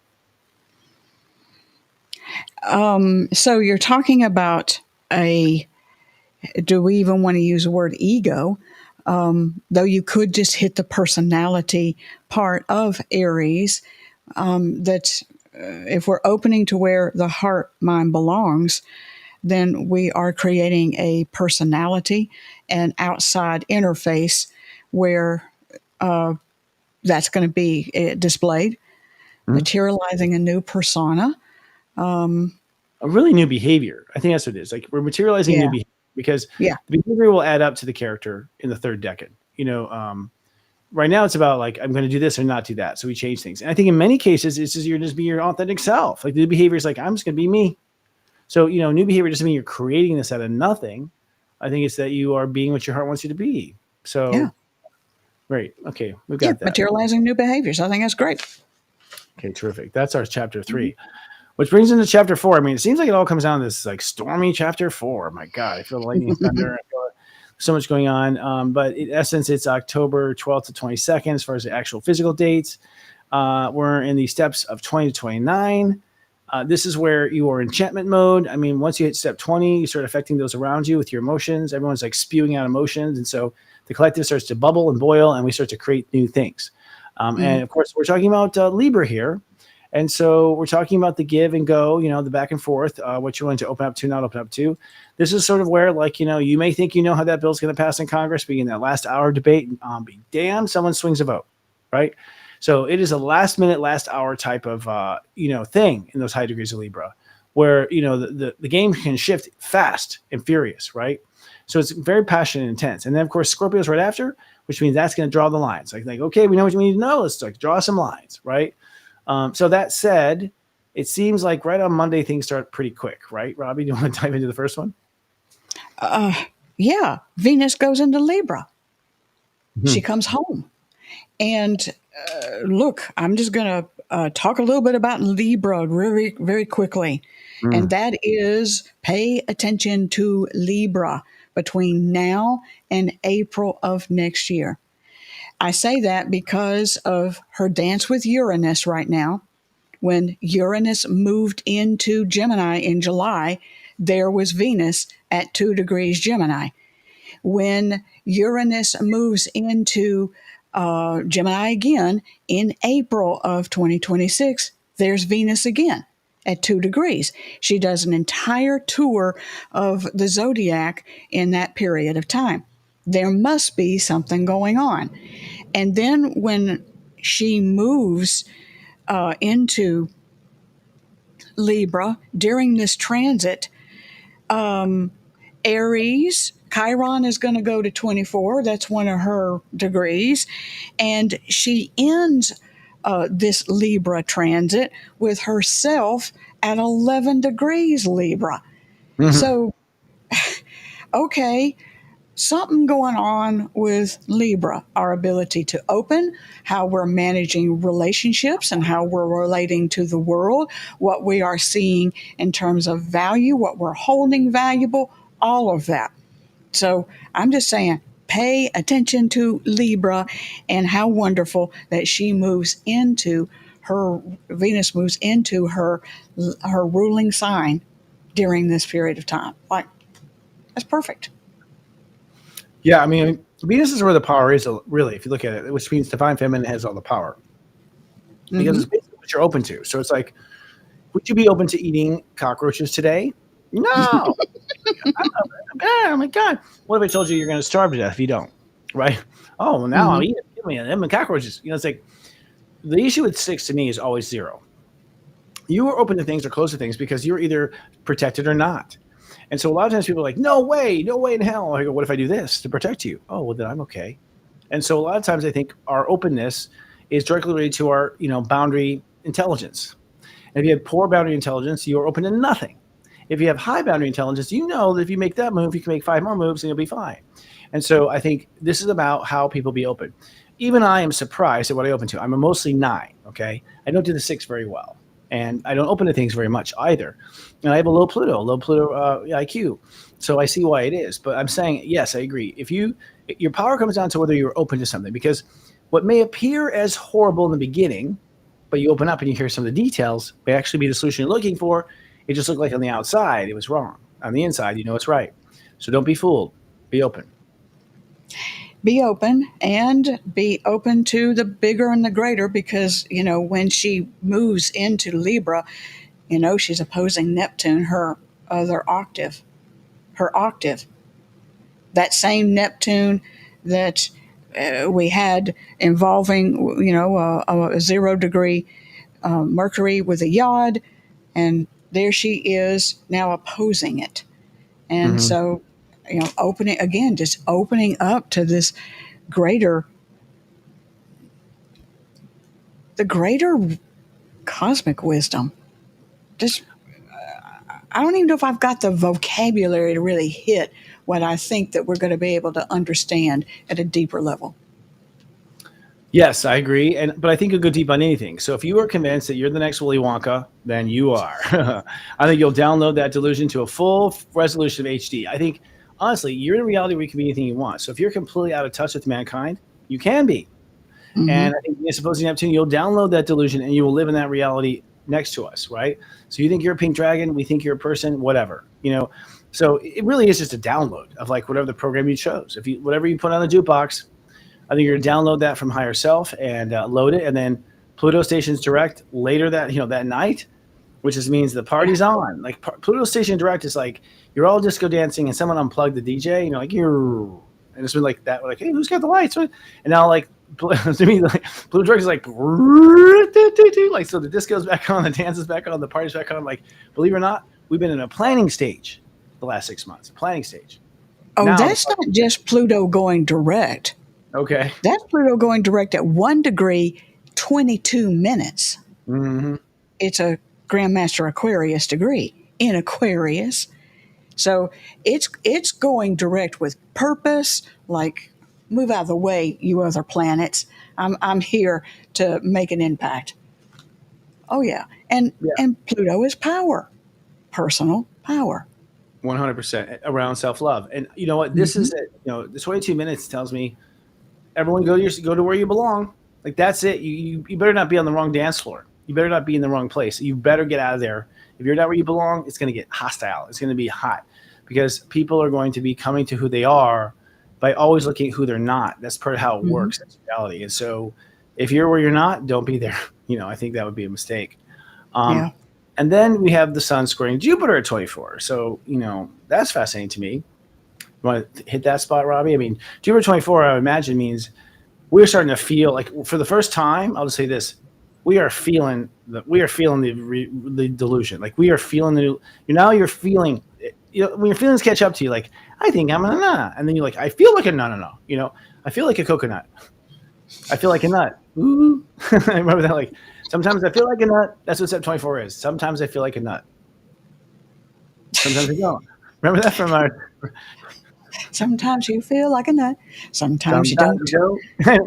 So you're talking about do we even want to use the word ego? Though you could just hit the personality part of Aries, that if we're opening to where the heart mind belongs, then we are creating a personality and outside interface where that's going to be displayed, materializing a new persona.
A really new behavior. I think that's what it is. Like we're materializing new behavior because the behavior will add up to the character in the 3rd decade. Right now it's about like, I'm going to do this or not do that. So we change things. And I think in many cases, it's just you're just be your authentic self. Like the behavior is like, I'm just going to be me. So, new behavior doesn't mean you're creating this out of nothing. I think it's that you are being what your heart wants you to be. So, great. Okay. We've got that.
Materializing new behaviors. I think that's great.
Okay. Terrific. That's our chapter 3, which brings into chapter 4. I mean, it seems like it all comes down to this like stormy chapter 4. My God, I feel the lightning and thunder. I feel so much going on. But in essence, it's October 12th to 22nd as far as the actual physical dates. We're in the steps of 20 to 29. This is where you are enchantment mode. I mean, once you hit step 20, you start affecting those around you with your emotions. Everyone's like spewing out emotions. And so the collective starts to bubble and boil, and we start to create new things. And of course, we're talking about Libra here. And so we're talking about the give and go, the back and forth, what you're willing to open up to, not open up to. This is sort of where, like, you may think you know how that bill's going to pass in Congress, but in that last hour debate, be damned, someone swings a vote, right? So it is a last minute, last hour type of, thing in those high degrees of Libra where, the game can shift fast and furious, right? So it's very passionate and intense. And then, of course, Scorpio's right after, which means that's going to draw the lines. Like, okay, we know what we need to know. Let's draw some lines, right? So that said, it seems like right on Monday, things start pretty quick, right? Robbie, do you want to dive into the first one?
Yeah. Venus goes into Libra. She comes home. And look, I'm just going to talk a little bit about Libra very, very quickly. And that is pay attention to Libra between now and April of next year. I say that because of her dance with Uranus right now. When Uranus moved into Gemini in July, there was Venus at 2 degrees Gemini. When Uranus moves into Gemini again in April of 2026, there's Venus again at 2 degrees. She does an entire tour of the zodiac in that period of time. There must be something going on. And then when she moves into Libra during this transit, Aries, Chiron is going to go to 24. That's one of her degrees. And she ends this Libra transit with herself at 11 degrees Libra. So, okay, something going on with Libra, our ability to open, how we're managing relationships and how we're relating to the world, what we are seeing in terms of value, what we're holding valuable, all of that. So I'm just saying, pay attention to Libra and how wonderful that she moves into her, Venus moves into her ruling sign during this period of time. Like, that's perfect.
Yeah, I mean, Venus is where the power is, really, if you look at it, which means divine feminine has all the power. Because it's basically what you're open to. So it's like, would you be open to eating cockroaches today? No. Oh, my God. What if I told you you're going to starve to death if you don't? Right? Oh, well, now I'll eat it. Give me them and cockroaches. It's like, the issue with 6 to me is always 0. You are open to things or close to things because you're either protected or not. And so a lot of times people are like, no way in hell. I go, what if I do this to protect you? Oh, well, then I'm okay. And so a lot of times I think our openness is directly related to our, boundary intelligence. And if you have poor boundary intelligence, you're open to nothing. If you have high boundary intelligence, you know that if you make that move, you can make 5 more moves and you'll be fine. And so I think this is about how people be open. Even I am surprised at what I open to. I'm a mostly 9, okay? I don't do the 6 very well. And I don't open to things very much either. And I have a low Pluto IQ. So I see why it is. But I'm saying, yes, I agree. If your power comes down to whether you're open to something, because what may appear as horrible in the beginning, but you open up and you hear some of the details, may actually be the solution you're looking for. It just looked like on the outside, it was wrong. On the inside, it's right. So don't be fooled. Be open.
Be open and be open to the bigger and the greater because, when she moves into Libra, she's opposing Neptune, her other octave, that same Neptune that we had involving, a 0 degree Mercury with a yod, and there she is now opposing it. And so, just opening up to this greater cosmic wisdom. I don't even know if I've got the vocabulary to really hit what I think that we're going to be able to understand at a deeper level.
Yes, I agree. But I think you'll go deep on anything. So if you are convinced that you're the next Willy Wonka, then you are. I think you'll download that delusion to a full resolution of HD. I think, honestly, you're in a reality where you can be anything you want. So if you're completely out of touch with mankind, you can be. And I think, supposing Neptune, you'll download that delusion and you will live in that reality next to us, right? So you think you're a pink dragon, we think you're a person, whatever, So it really is just a download of like whatever the program you chose. If you whatever you put on the jukebox, I think you're gonna download that from higher self and load it, and then Pluto stations direct later that night, which just means the party's on. Like Pluto Station Direct is like you're all disco dancing and someone unplugged the DJ, like you're, and it's been like that. We're like, hey, who's got the lights? And now like to me, like Pluto Direct is like, like so the disco's back on, the dance is back on, the party's back on. Like, believe it or not, we've been in a planning stage the last 6 months. Planning stage.
Oh,
now,
that's not just Pluto going direct.
Okay.
That's Pluto going direct at 1 degree, 22 minutes.
Mm-hmm.
It's a Grandmaster Aquarius degree in Aquarius. So it's going direct with purpose, like move out of the way, you other planets. I'm here to make an impact. Oh yeah. And Pluto is power. Personal power.
100% around self-love. And you know what? This is it. The 22 minutes tells me everyone go to where you belong. Like that's it. You better not be on the wrong dance floor. You better not be in the wrong place. You better get out of there. If you're not where you belong, it's going to get hostile. It's going to be hot because people are going to be coming to who they are by always looking at who they're not. That's part of how it works. That's reality. And so if you're where you're not, don't be there. I think that would be a mistake. And then we have the sun squaring Jupiter at 24. So, that's fascinating to me. You want to hit that spot, Robbie? I mean, Jupiter 24, I would imagine, means we're starting to feel like for the first time, I'll just say this. We are feeling the delusion. Like we are feeling you're feeling, when your feelings catch up to you, like, I think I'm a na. And then you're like, I feel like a no. I feel like a coconut. I feel like a nut. Ooh. I remember that, like, sometimes I feel like a nut. That's what Step 24 is. Sometimes I feel like a nut. Sometimes I don't. Remember that from our...
Sometimes you feel like a nut. Sometimes you don't.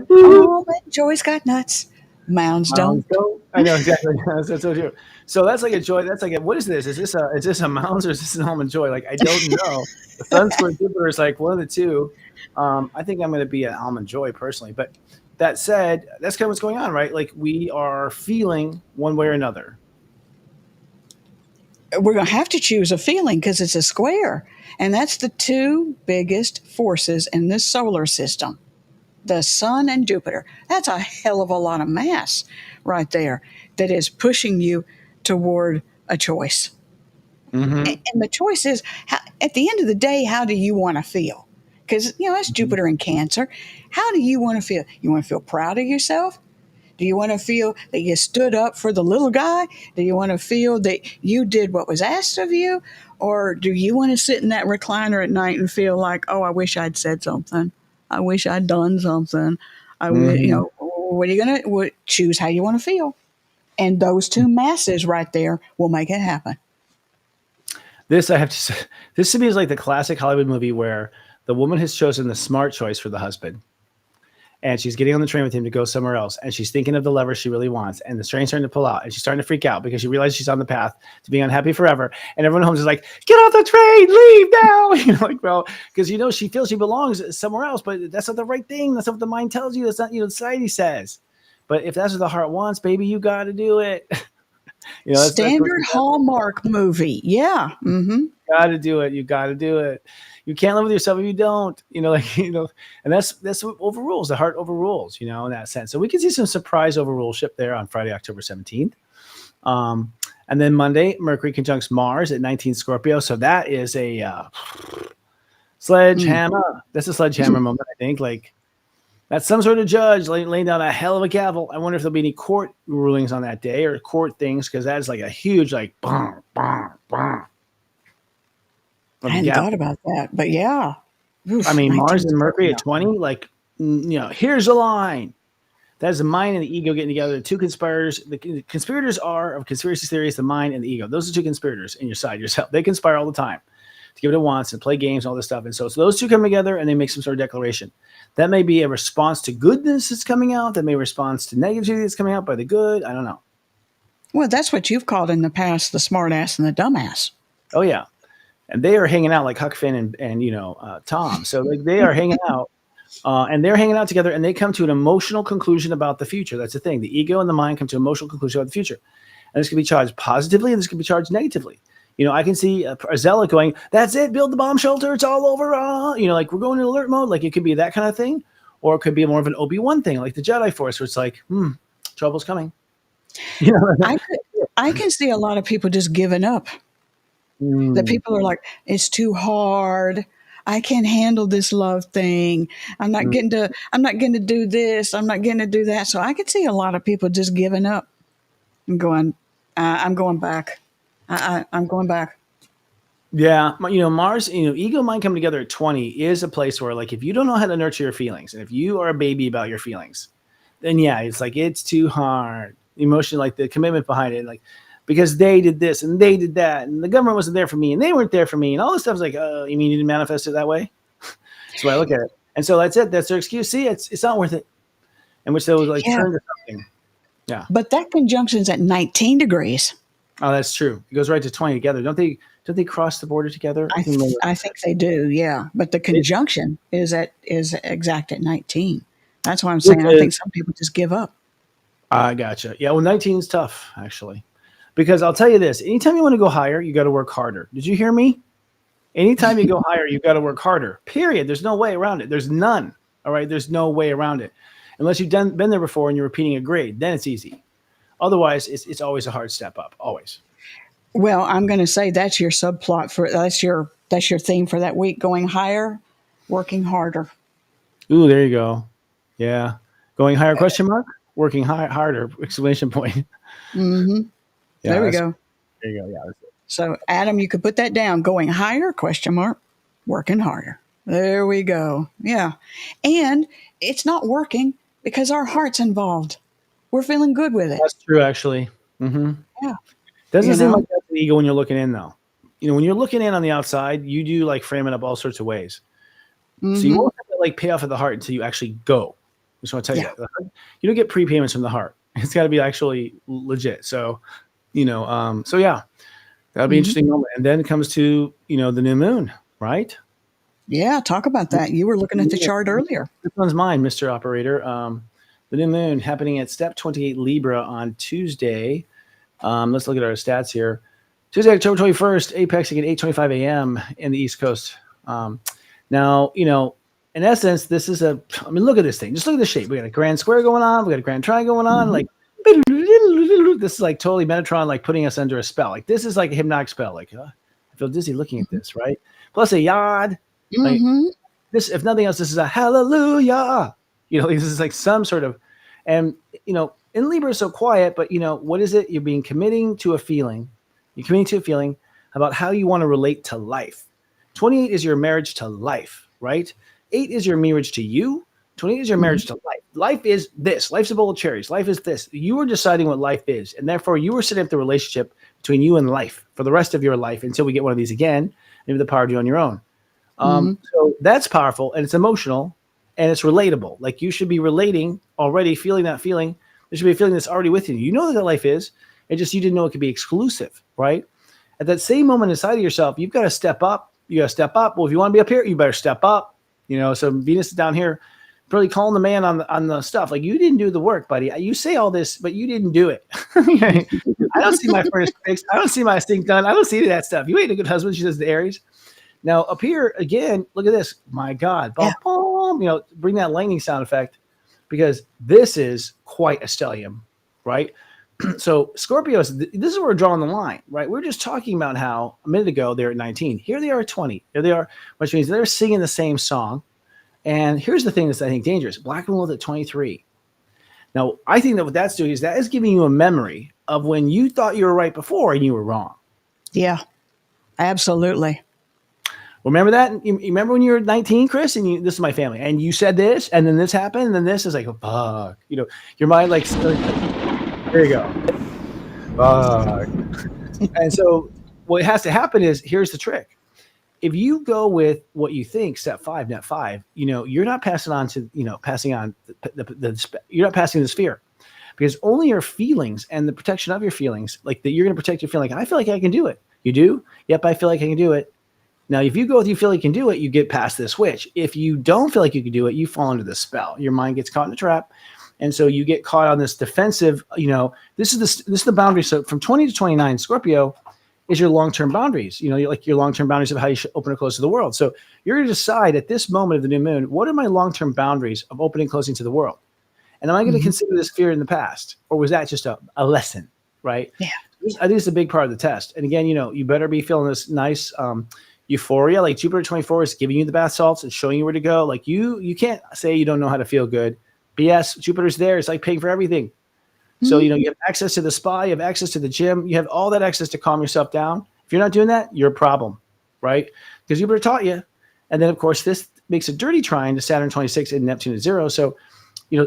Oh,
but Joy's got nuts. Mounds don't.
I know exactly. That's so true. So that's like a joy. That's like what is this? Is this a mounds or is this an almond joy? Like I don't know. The sun square Jupiter is like one of the two. I think I'm going to be an almond joy personally. But that said, that's kind of what's going on, right? Like we are feeling one way or another.
We're going to have to choose a feeling because it's a square. And that's the two biggest forces in this solar system, the sun and Jupiter. That's a hell of a lot of mass right there that is pushing you toward a choice. Mm-hmm. And the choice is, at the end of the day, how do you want to feel? Because, that's Jupiter in Cancer. How do you want to feel? You want to feel proud of yourself? Do you want to feel that you stood up for the little guy? Do you want to feel that you did what was asked of you? Or do you want to sit in that recliner at night and feel like, oh, I wish I'd said something. I wish I'd done something. What are you going to choose how you want to feel? And those two masses right there will make it happen.
This, I have to say, this to me is like the classic Hollywood movie where the woman has chosen the smart choice for the husband. And she's getting on the train with him to go somewhere else. And she's thinking of the lever she really wants. And the train's starting to pull out. And she's starting to freak out because she realizes she's on the path to being unhappy forever. And everyone home is like, get off the train, leave now. Well, because, she feels she belongs somewhere else. But that's not the right thing. That's not what the mind tells you. That's not, society says. But if that's what the heart wants, baby, you got to do it.
Standard Hallmark movie. Yeah. Mm-hmm.
Got to do it. You got to do it. You can't live with yourself if you don't, and that's what overrules. The heart overrules, in that sense. So we can see some surprise overruleship there on Friday, October 17th. And then Monday, Mercury conjuncts Mars at 19 Scorpio. So that is a sledgehammer. That's a sledgehammer moment, I think. Like that's some sort of judge laying down a hell of a gavel. I wonder if there'll be any court rulings on that day or court things, because that is like a huge, like, bang, bang, bang.
I hadn't thought about that, but yeah.
Oof, I mean, Mars and Mercury at 20, like, here's a line. That is the mind and the ego getting together. The two conspirators. The conspirators are of conspiracy theories, the mind and the ego. Those are two conspirators in your side, yourself. They conspire all the time to give it a once and play games and all this stuff. And so those two come together and they make some sort of declaration. That may be a response to goodness that's coming out. That may be a response to negativity that's coming out by the good. I don't know.
Well, that's what you've called in the past the smart ass and the dumbass.
Oh, yeah. And they are hanging out like Huck Finn and Tom. So like they are hanging out and they're hanging out together and they come to an emotional conclusion about the future. That's the thing. The ego and the mind come to an emotional conclusion about the future. And this can be charged positively, and this can be charged negatively. I can see a zealot going, "That's it, build the bomb shelter, it's all over." Like we're going in alert mode. Like it could be that kind of thing, or it could be more of an Obi-Wan thing, like the Jedi Force, where it's like, trouble's coming.
I can see a lot of people just giving up. That people are like, it's too hard. I can't handle this love thing. I'm not getting to do this. I'm not getting to do that. So I could see a lot of people just giving up and going, I'm going back. I'm going back.
Yeah. Mars, ego mind coming together at 20 is a place where, like, if you don't know how to nurture your feelings, and if you are a baby about your feelings, then yeah, it's like, it's too hard. Emotion, like the commitment behind it, like, because they did this and they did that, and the government wasn't there for me and they weren't there for me, and all this stuff is like, you mean you didn't manifest it that way? That's the way I look at it. And so that's it. That's their excuse. See, it's not worth it. And which they would like turn to something. Yeah.
But that conjunction's at 19 degrees.
Oh, that's true. It goes right to 20 together. Don't they cross the border together?
I think they do, yeah. But the conjunction is exact at 19. That's why I'm saying I think some people just give up.
I gotcha. Yeah, well, 19 is tough, actually. Because I'll tell you this, anytime you want to go higher, you got to work harder. Did you hear me? Anytime you go higher, you got to work harder, period. There's no way around it. There's none, all right? There's no way around it. Unless you've been there before and you're repeating a grade, then it's easy. Otherwise, it's always a hard step up, always.
Well, I'm going to say that's your subplot that's your theme for that week. Going higher, working harder.
Ooh, there you go. Yeah, going higher? Question mark. Working harder! Exclamation point.
Mm-hmm.
Yeah,
there we go.
There you go. Yeah. That's it.
So, Adam, you could put that down. Going higher? Question mark. Working harder. There we go. Yeah, and it's not working because our heart's involved. We're feeling good with it.
That's true, actually. Mm-hmm.
Yeah.
Doesn't seem like that's the ego when you're looking in, though. When you're looking in on the outside, you do like frame it up all sorts of ways. Mm-hmm. So you won't have to like pay off of the heart until you actually go. I just want to tell you that. You don't get prepayments from the heart. It's got to be actually legit. So, so yeah, that'll be an interesting moment. And then it comes to, the new moon, right?
Yeah. Talk about that. You were looking at the chart earlier.
This one's mine, Mr. Operator. The new moon happening at step 28 Libra on Tuesday. Let's look at our stats here. Tuesday, October 21st, apexing at 8:25 a.m. in the East Coast. Now, in essence, this is look at this thing. Just look at the shape. We got a grand square going on. We got a grand triangle going on. Like, this is like totally Metatron, like putting us under a spell. Like, this is like a hypnotic spell. Like, I feel dizzy looking at this, right? Plus a yod. Like, this, if nothing else, this is a hallelujah. This is like some sort of, and, in Libra is so quiet, but, what is it? You're committing to a feeling. You're committing to a feeling about how you want to relate to life. 28 is your marriage to life, right? 8 is your marriage to you. 28 is your marriage to life. Life is this. Life's a bowl of cherries. Life is this. You are deciding what life is. And therefore, you are setting up the relationship between you and life for the rest of your life until we get one of these again. Maybe the power to do on your own. So that's powerful, and it's emotional, and it's relatable. Like, you should be relating already, feeling that feeling. There should be a feeling that's already with you. You know that life is. It just, you didn't know it could be exclusive, right? At that same moment inside of yourself, you've got to step up. You got to step up. Well, if you want to be up here, you better step up. So Venus is down here, really calling the man on the stuff. Like, you didn't do the work, buddy. You say all this, but you didn't do it. I don't see my furnace fixed. I don't see my sink done. I don't see any of that stuff. You ain't a good husband, she says to Aries. Now, up here, again, look at this. My God. Boom, boom, bring that lightning sound effect, because this is quite a stellium, right? So Scorpios, this is where we're drawing the line, right? We're just talking about how a minute ago they're at 19. Here they are at 20. Here they are, which means they're singing the same song. And here's the thing that's, I think, dangerous. Black and Wolf at 23. Now, I think that what that's doing is that is giving you a memory of when you thought you were right before and you were wrong.
Yeah, absolutely.
Remember that? You remember when you were 19, Chris, and this is my family, and you said this, and then this happened, and then this is like, oh, fuck. Your mind like, there you go. Fuck. And so what has to happen is, here's the trick. If you go with what you think, step 5, net 5, you're not passing on to, passing on you're not passing the sphere, because only your feelings and the protection of your feelings, like that, you're going to protect your feeling. Like, I feel like I can do it. You do? Yep. I feel like I can do it. Now, if you go with you feel like you can do it, you get past this switch. If you don't feel like you can do it, you fall into the spell. Your mind gets caught in a trap, And so you get caught on this defensive, this is the boundary. So from 20 to 29, Scorpio is your long-term boundaries, like your long-term boundaries of how you should open or close to the world. So you're going to decide at this moment of the new moon, what are my long-term boundaries of opening and closing to the world? And am I going to consider this fear in the past? Or was that just a lesson, right?
Yeah.
I think it's a big part of the test. And again, you better be feeling this nice euphoria. Like Jupiter 24 is giving you the bath salts and showing you where to go. Like you can't say you don't know how to feel good. BS, Jupiter's there. It's like paying for everything. So, you have access to the spa, you have access to the gym, you have all that access to calm yourself down. If you're not doing that, you're a problem, right? Because Jupiter taught you. And then, of course, this makes a dirty trine to Saturn 26 and Neptune at 0. So,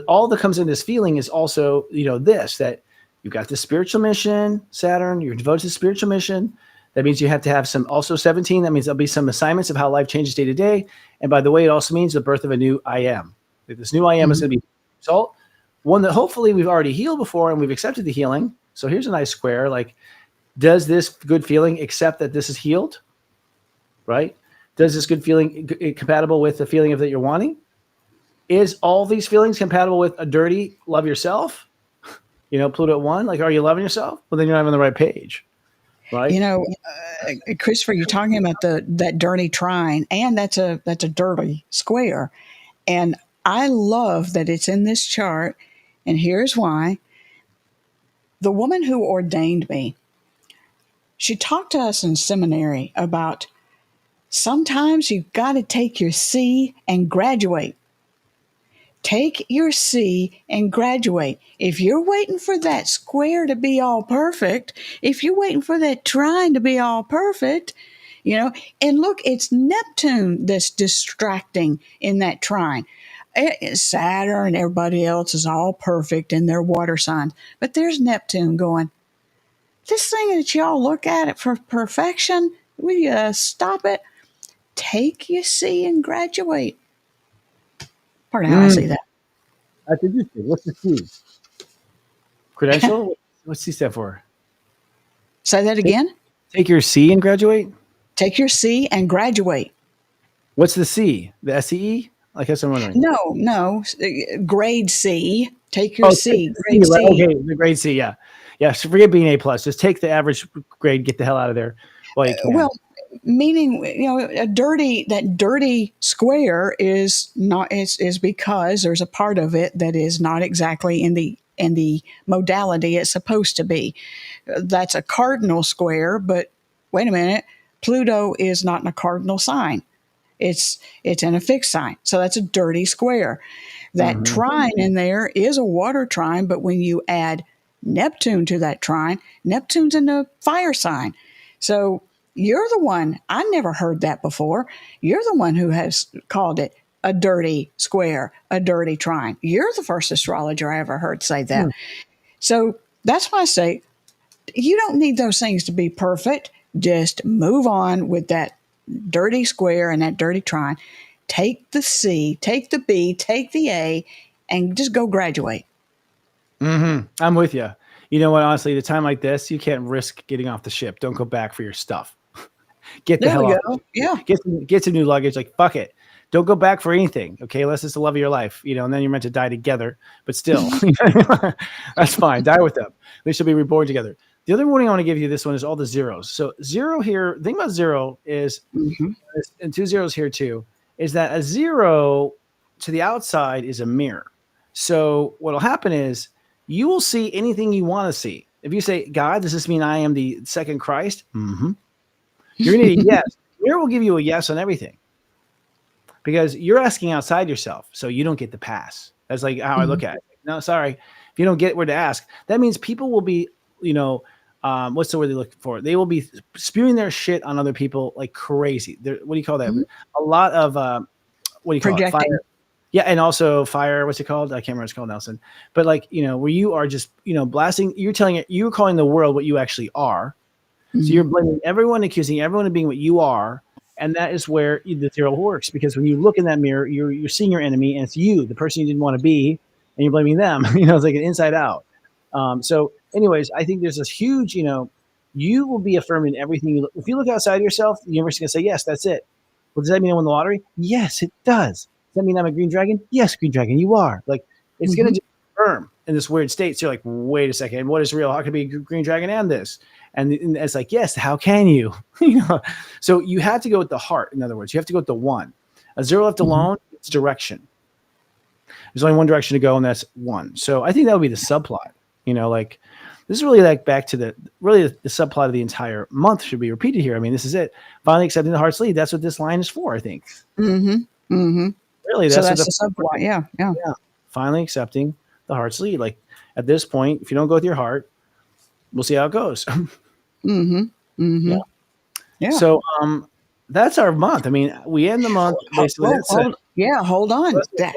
all that comes in this feeling is also, that you've got the spiritual mission, Saturn, you're devoted to the spiritual mission. That means you have to have some, also 17, that means there'll be some assignments of how life changes day to day. And by the way, it also means the birth of a new I am. This new I am is going to be a result. One that hopefully we've already healed before and we've accepted the healing. So here's a nice square. Like, does this good feeling accept that this is healed? Right? Does this good feeling compatible with the feeling of that you're wanting? Is all these feelings compatible with a dirty love yourself? Pluto at 1. Like, are you loving yourself? Well, then you're not on the right page. Right?
Christopher, you're talking about that dirty trine, and that's a dirty square. And I love that it's in this chart. And here's why. The woman who ordained me, she talked to us in seminary about sometimes you've got to take your C and graduate. Take your C and graduate. If you're waiting for that square to be all perfect, if you're waiting for that trine to be all perfect, and look, it's Neptune that's distracting in that trine. Saturn and everybody else is all perfect in their water signs. But there's Neptune going, this thing that y'all look at it for perfection, will you stop it? Take your C and graduate. Part of how I see that.
That's interesting. What's the C? Credential? What's C stand for?
Say that again.
Take your C and graduate?
Take your C and graduate.
What's the C? The SCE? I guess I'm wondering.
No. Grade C. Take your C. Grade C.
Okay, the grade C, yeah. Yeah, so forget being A+. Just take the average grade, get the hell out of there while you can.
Well, meaning, that dirty square is because there's a part of it that is not exactly in the modality it's supposed to be. That's a cardinal square, but wait a minute, Pluto is not in a cardinal sign. It's in a fixed sign. So that's a dirty square. That trine in there is a water trine, but when you add Neptune to that trine, Neptune's in a fire sign. So you're the one, I never heard that before. You're the one who has called it a dirty square, a dirty trine. You're the first astrologer I ever heard say that. So that's why I say you don't need those things to be perfect. Just move on with that dirty square and that dirty trine. Take the C, take the B, take the A, and just go graduate.
I'm with you. You know what? Honestly, at a time like this, you can't risk getting off the ship. Don't go back for your stuff. Get the hell off.
Yeah.
Get some new luggage. Like, fuck it. Don't go back for anything. Okay. Unless it's the love of your life, and then you're meant to die together, but still that's fine. Die with them. At least you'll be reborn together. The other warning I want to give you, this one is all the zeros. So 0 here, the thing about 0 is, and 2 zeros here too, is that a 0 to the outside is a mirror. So what'll happen is you will see anything you want to see. If you say, God, does this mean I am the second Christ? You're going to need a yes. Mirror will give you a yes on everything because you're asking outside yourself. So you don't get the pass. That's like how I look at it. No, sorry. If you don't get where to ask, that means people will be, what's the word they're looking for? They will be spewing their shit on other people like crazy. What do you call that? A lot of, what do you call it? Fire. Yeah. And also fire, what's it called? I can't remember what it's called, Nelson. But like, where you are just, blasting, you're calling the world what you actually are. So you're blaming everyone, accusing everyone of being what you are. And that is where the 0 works. Because when you look in that mirror, you're seeing your enemy and it's you, the person you didn't want to be, and you're blaming them. It's like an inside out. So anyways, I think there's this huge, you will be affirming everything you look. If you look outside yourself, the universe is going to say, yes, that's it. Well, does that mean I won the lottery? Yes, it does. Does that mean I'm a green dragon? Yes, green dragon, you are. Like, it's going to confirm in this weird state. So you're like, wait a second, what is real? How could it be a green dragon and this? And it's like, yes, how can you? So you have to go with the heart. In other words, you have to go with the one. A zero left alone, it's direction. There's only one direction to go, and that's one. So I think that would be the subplot. Like this is really like back to the subplot of the entire month should be repeated here. I mean, this is it. Finally accepting the heart's lead. That's what this line is for, I think.
Mm-hmm. Mm-hmm.
Really,
that's the subplot. Yeah.
Finally accepting the heart's lead. Like at this point, if you don't go with your heart, we'll see how it goes.
Mm-hmm. Mm-hmm.
Yeah. So that's our month. I mean, we end the month basically.
Hold on.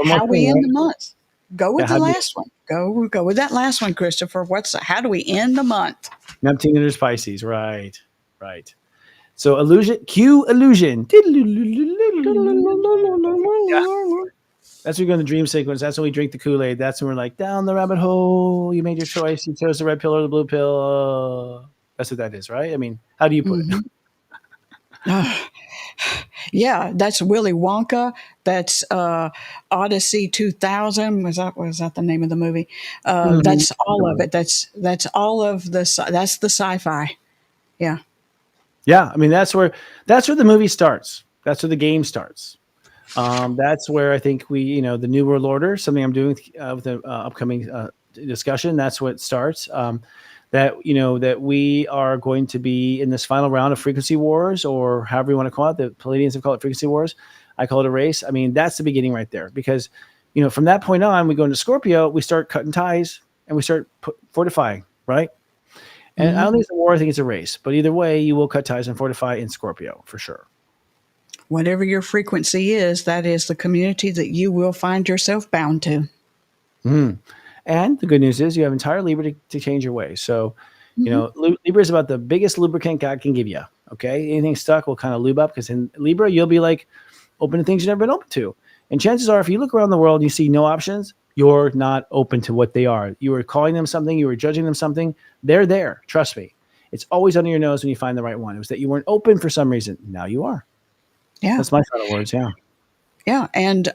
How we end the month? Go with the last one. Go with that last one, Christopher. How do we end the month?
Neptune enters Pisces. Right. So illusion. That's when we go in the dream sequence. That's when we drink the Kool-Aid. That's when we're like, down the rabbit hole. You made your choice. You chose the red pill or the blue pill. That's what that is, right? I mean, how do you put it?
Yeah, that's Willy Wonka. That's Odyssey 2000. Was that the name of the movie? That's all of it. That's all of that's the sci-fi. Yeah.
Yeah, I mean that's where the movie starts. That's where the game starts. That's where I think we, the New World Order, something I'm doing with the upcoming discussion. That's what starts. That we are going to be in this final round of frequency wars, or however you want to call it. The Palladians have called it frequency wars. I call it a race. I mean, that's the beginning right there, because, from that point on, we go into Scorpio, we start cutting ties and we start fortifying, right? And I don't think it's a war. I think it's a race. But either way, you will cut ties and fortify in Scorpio for sure.
Whatever your frequency is, that is the community that you will find yourself bound to.
And the good news is you have entire Libra to change your way. So, Libra is about the biggest lubricant God can give you. Okay. Anything stuck will kind of lube up, because in Libra, you'll be like open to things you've never been open to. And chances are, if you look around the world and you see no options, you're not open to what they are. You were calling them something. You were judging them something. They're there. Trust me. It's always under your nose when you find the right one. It was that you weren't open for some reason. Now you are.
Yeah.
That's my final words. Yeah.
Yeah. And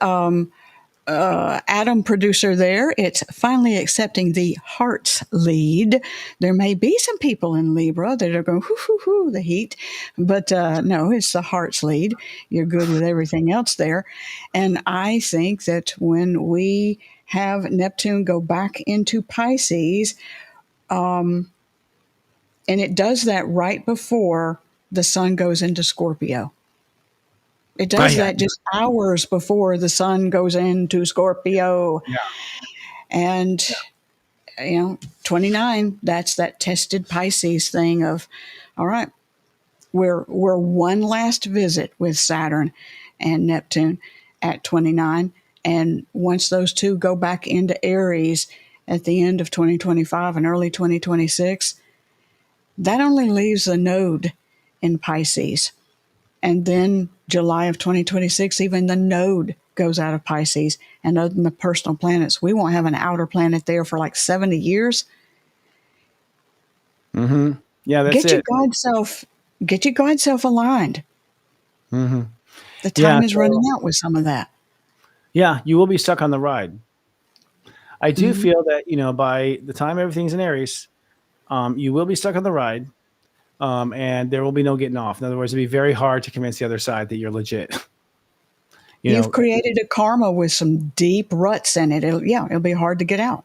Adam, producer there, it's finally accepting the heart's lead. There may be some people in Libra that are going, hoo, the heat. But no, it's the heart's lead. You're good with everything else there. And I think that when we have Neptune go back into Pisces, and it does that right before the sun goes into Scorpio. It does that just hours before the sun goes into Scorpio.
Yeah.
And, 29, that's that tested Pisces thing of, all right, we're one last visit with Saturn and Neptune at 29. And once those two go back into Aries at the end of 2025 and early 2026, that only leaves a node in Pisces. And then July of 2026, even the node goes out of Pisces. And other than the personal planets, we won't have an outer planet there for like 70 years.
Mm-hmm. Yeah, that's
Get your God self aligned.
Mm-hmm.
The time is running out with some of that.
Yeah, you will be stuck on the ride. I do feel that, by the time everything's in Aries, you will be stuck on the ride. And there will be no getting off. In other words, it'll be very hard to convince the other side that you're legit.
You've created a karma with some deep ruts in it. It'll be hard to get out.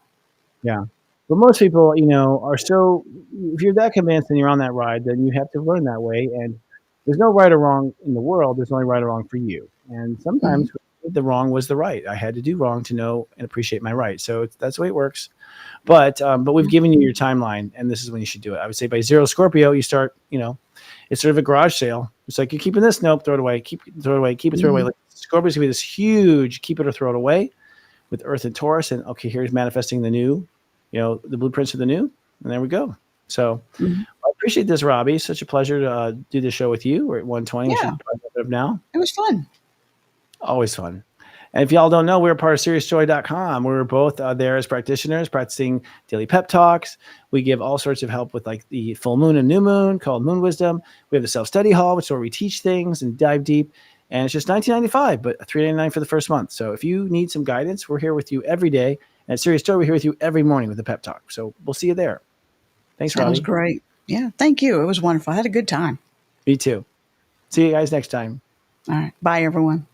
Yeah. But most people, are so, if you're that convinced and you're on that ride, then you have to learn that way. And there's no right or wrong in the world. There's only right or wrong for you. And sometimes the wrong was the right. I had to do wrong to know and appreciate my right. So that's the way it works. But we've given you your timeline, and this is when you should do it. I would say by 0 Scorpio, you start, it's sort of a garage sale. It's like, you're keeping this? Nope, throw it away. Keep it, throw it away. Keep it, throw it away. Like, Scorpio's going to be this huge keep it or throw it away with Earth and Taurus. And okay, here's manifesting the new, the blueprints of the new. And there we go. So I appreciate this, Robbie. Such a pleasure to do this show with you. We're at 120.
Yeah.
Now.
It was fun.
Always fun. And if y'all don't know, we're part of SiriusJoy.com. We're both there as practitioners practicing daily pep talks. We give all sorts of help with like the full moon and new moon called Moon Wisdom. We have the self-study hall, which is where we teach things and dive deep. And it's just $19.95, but $3.99 for the first month. So if you need some guidance, we're here with you every day At Sirius Joy, we're here with you every morning with the Pep Talk. So we'll see you there. Thanks,
Sounds
Ronnie.
great. Yeah, thank you. It was wonderful. I had a good time.
Me too. See you guys next time.
All right. Bye, everyone.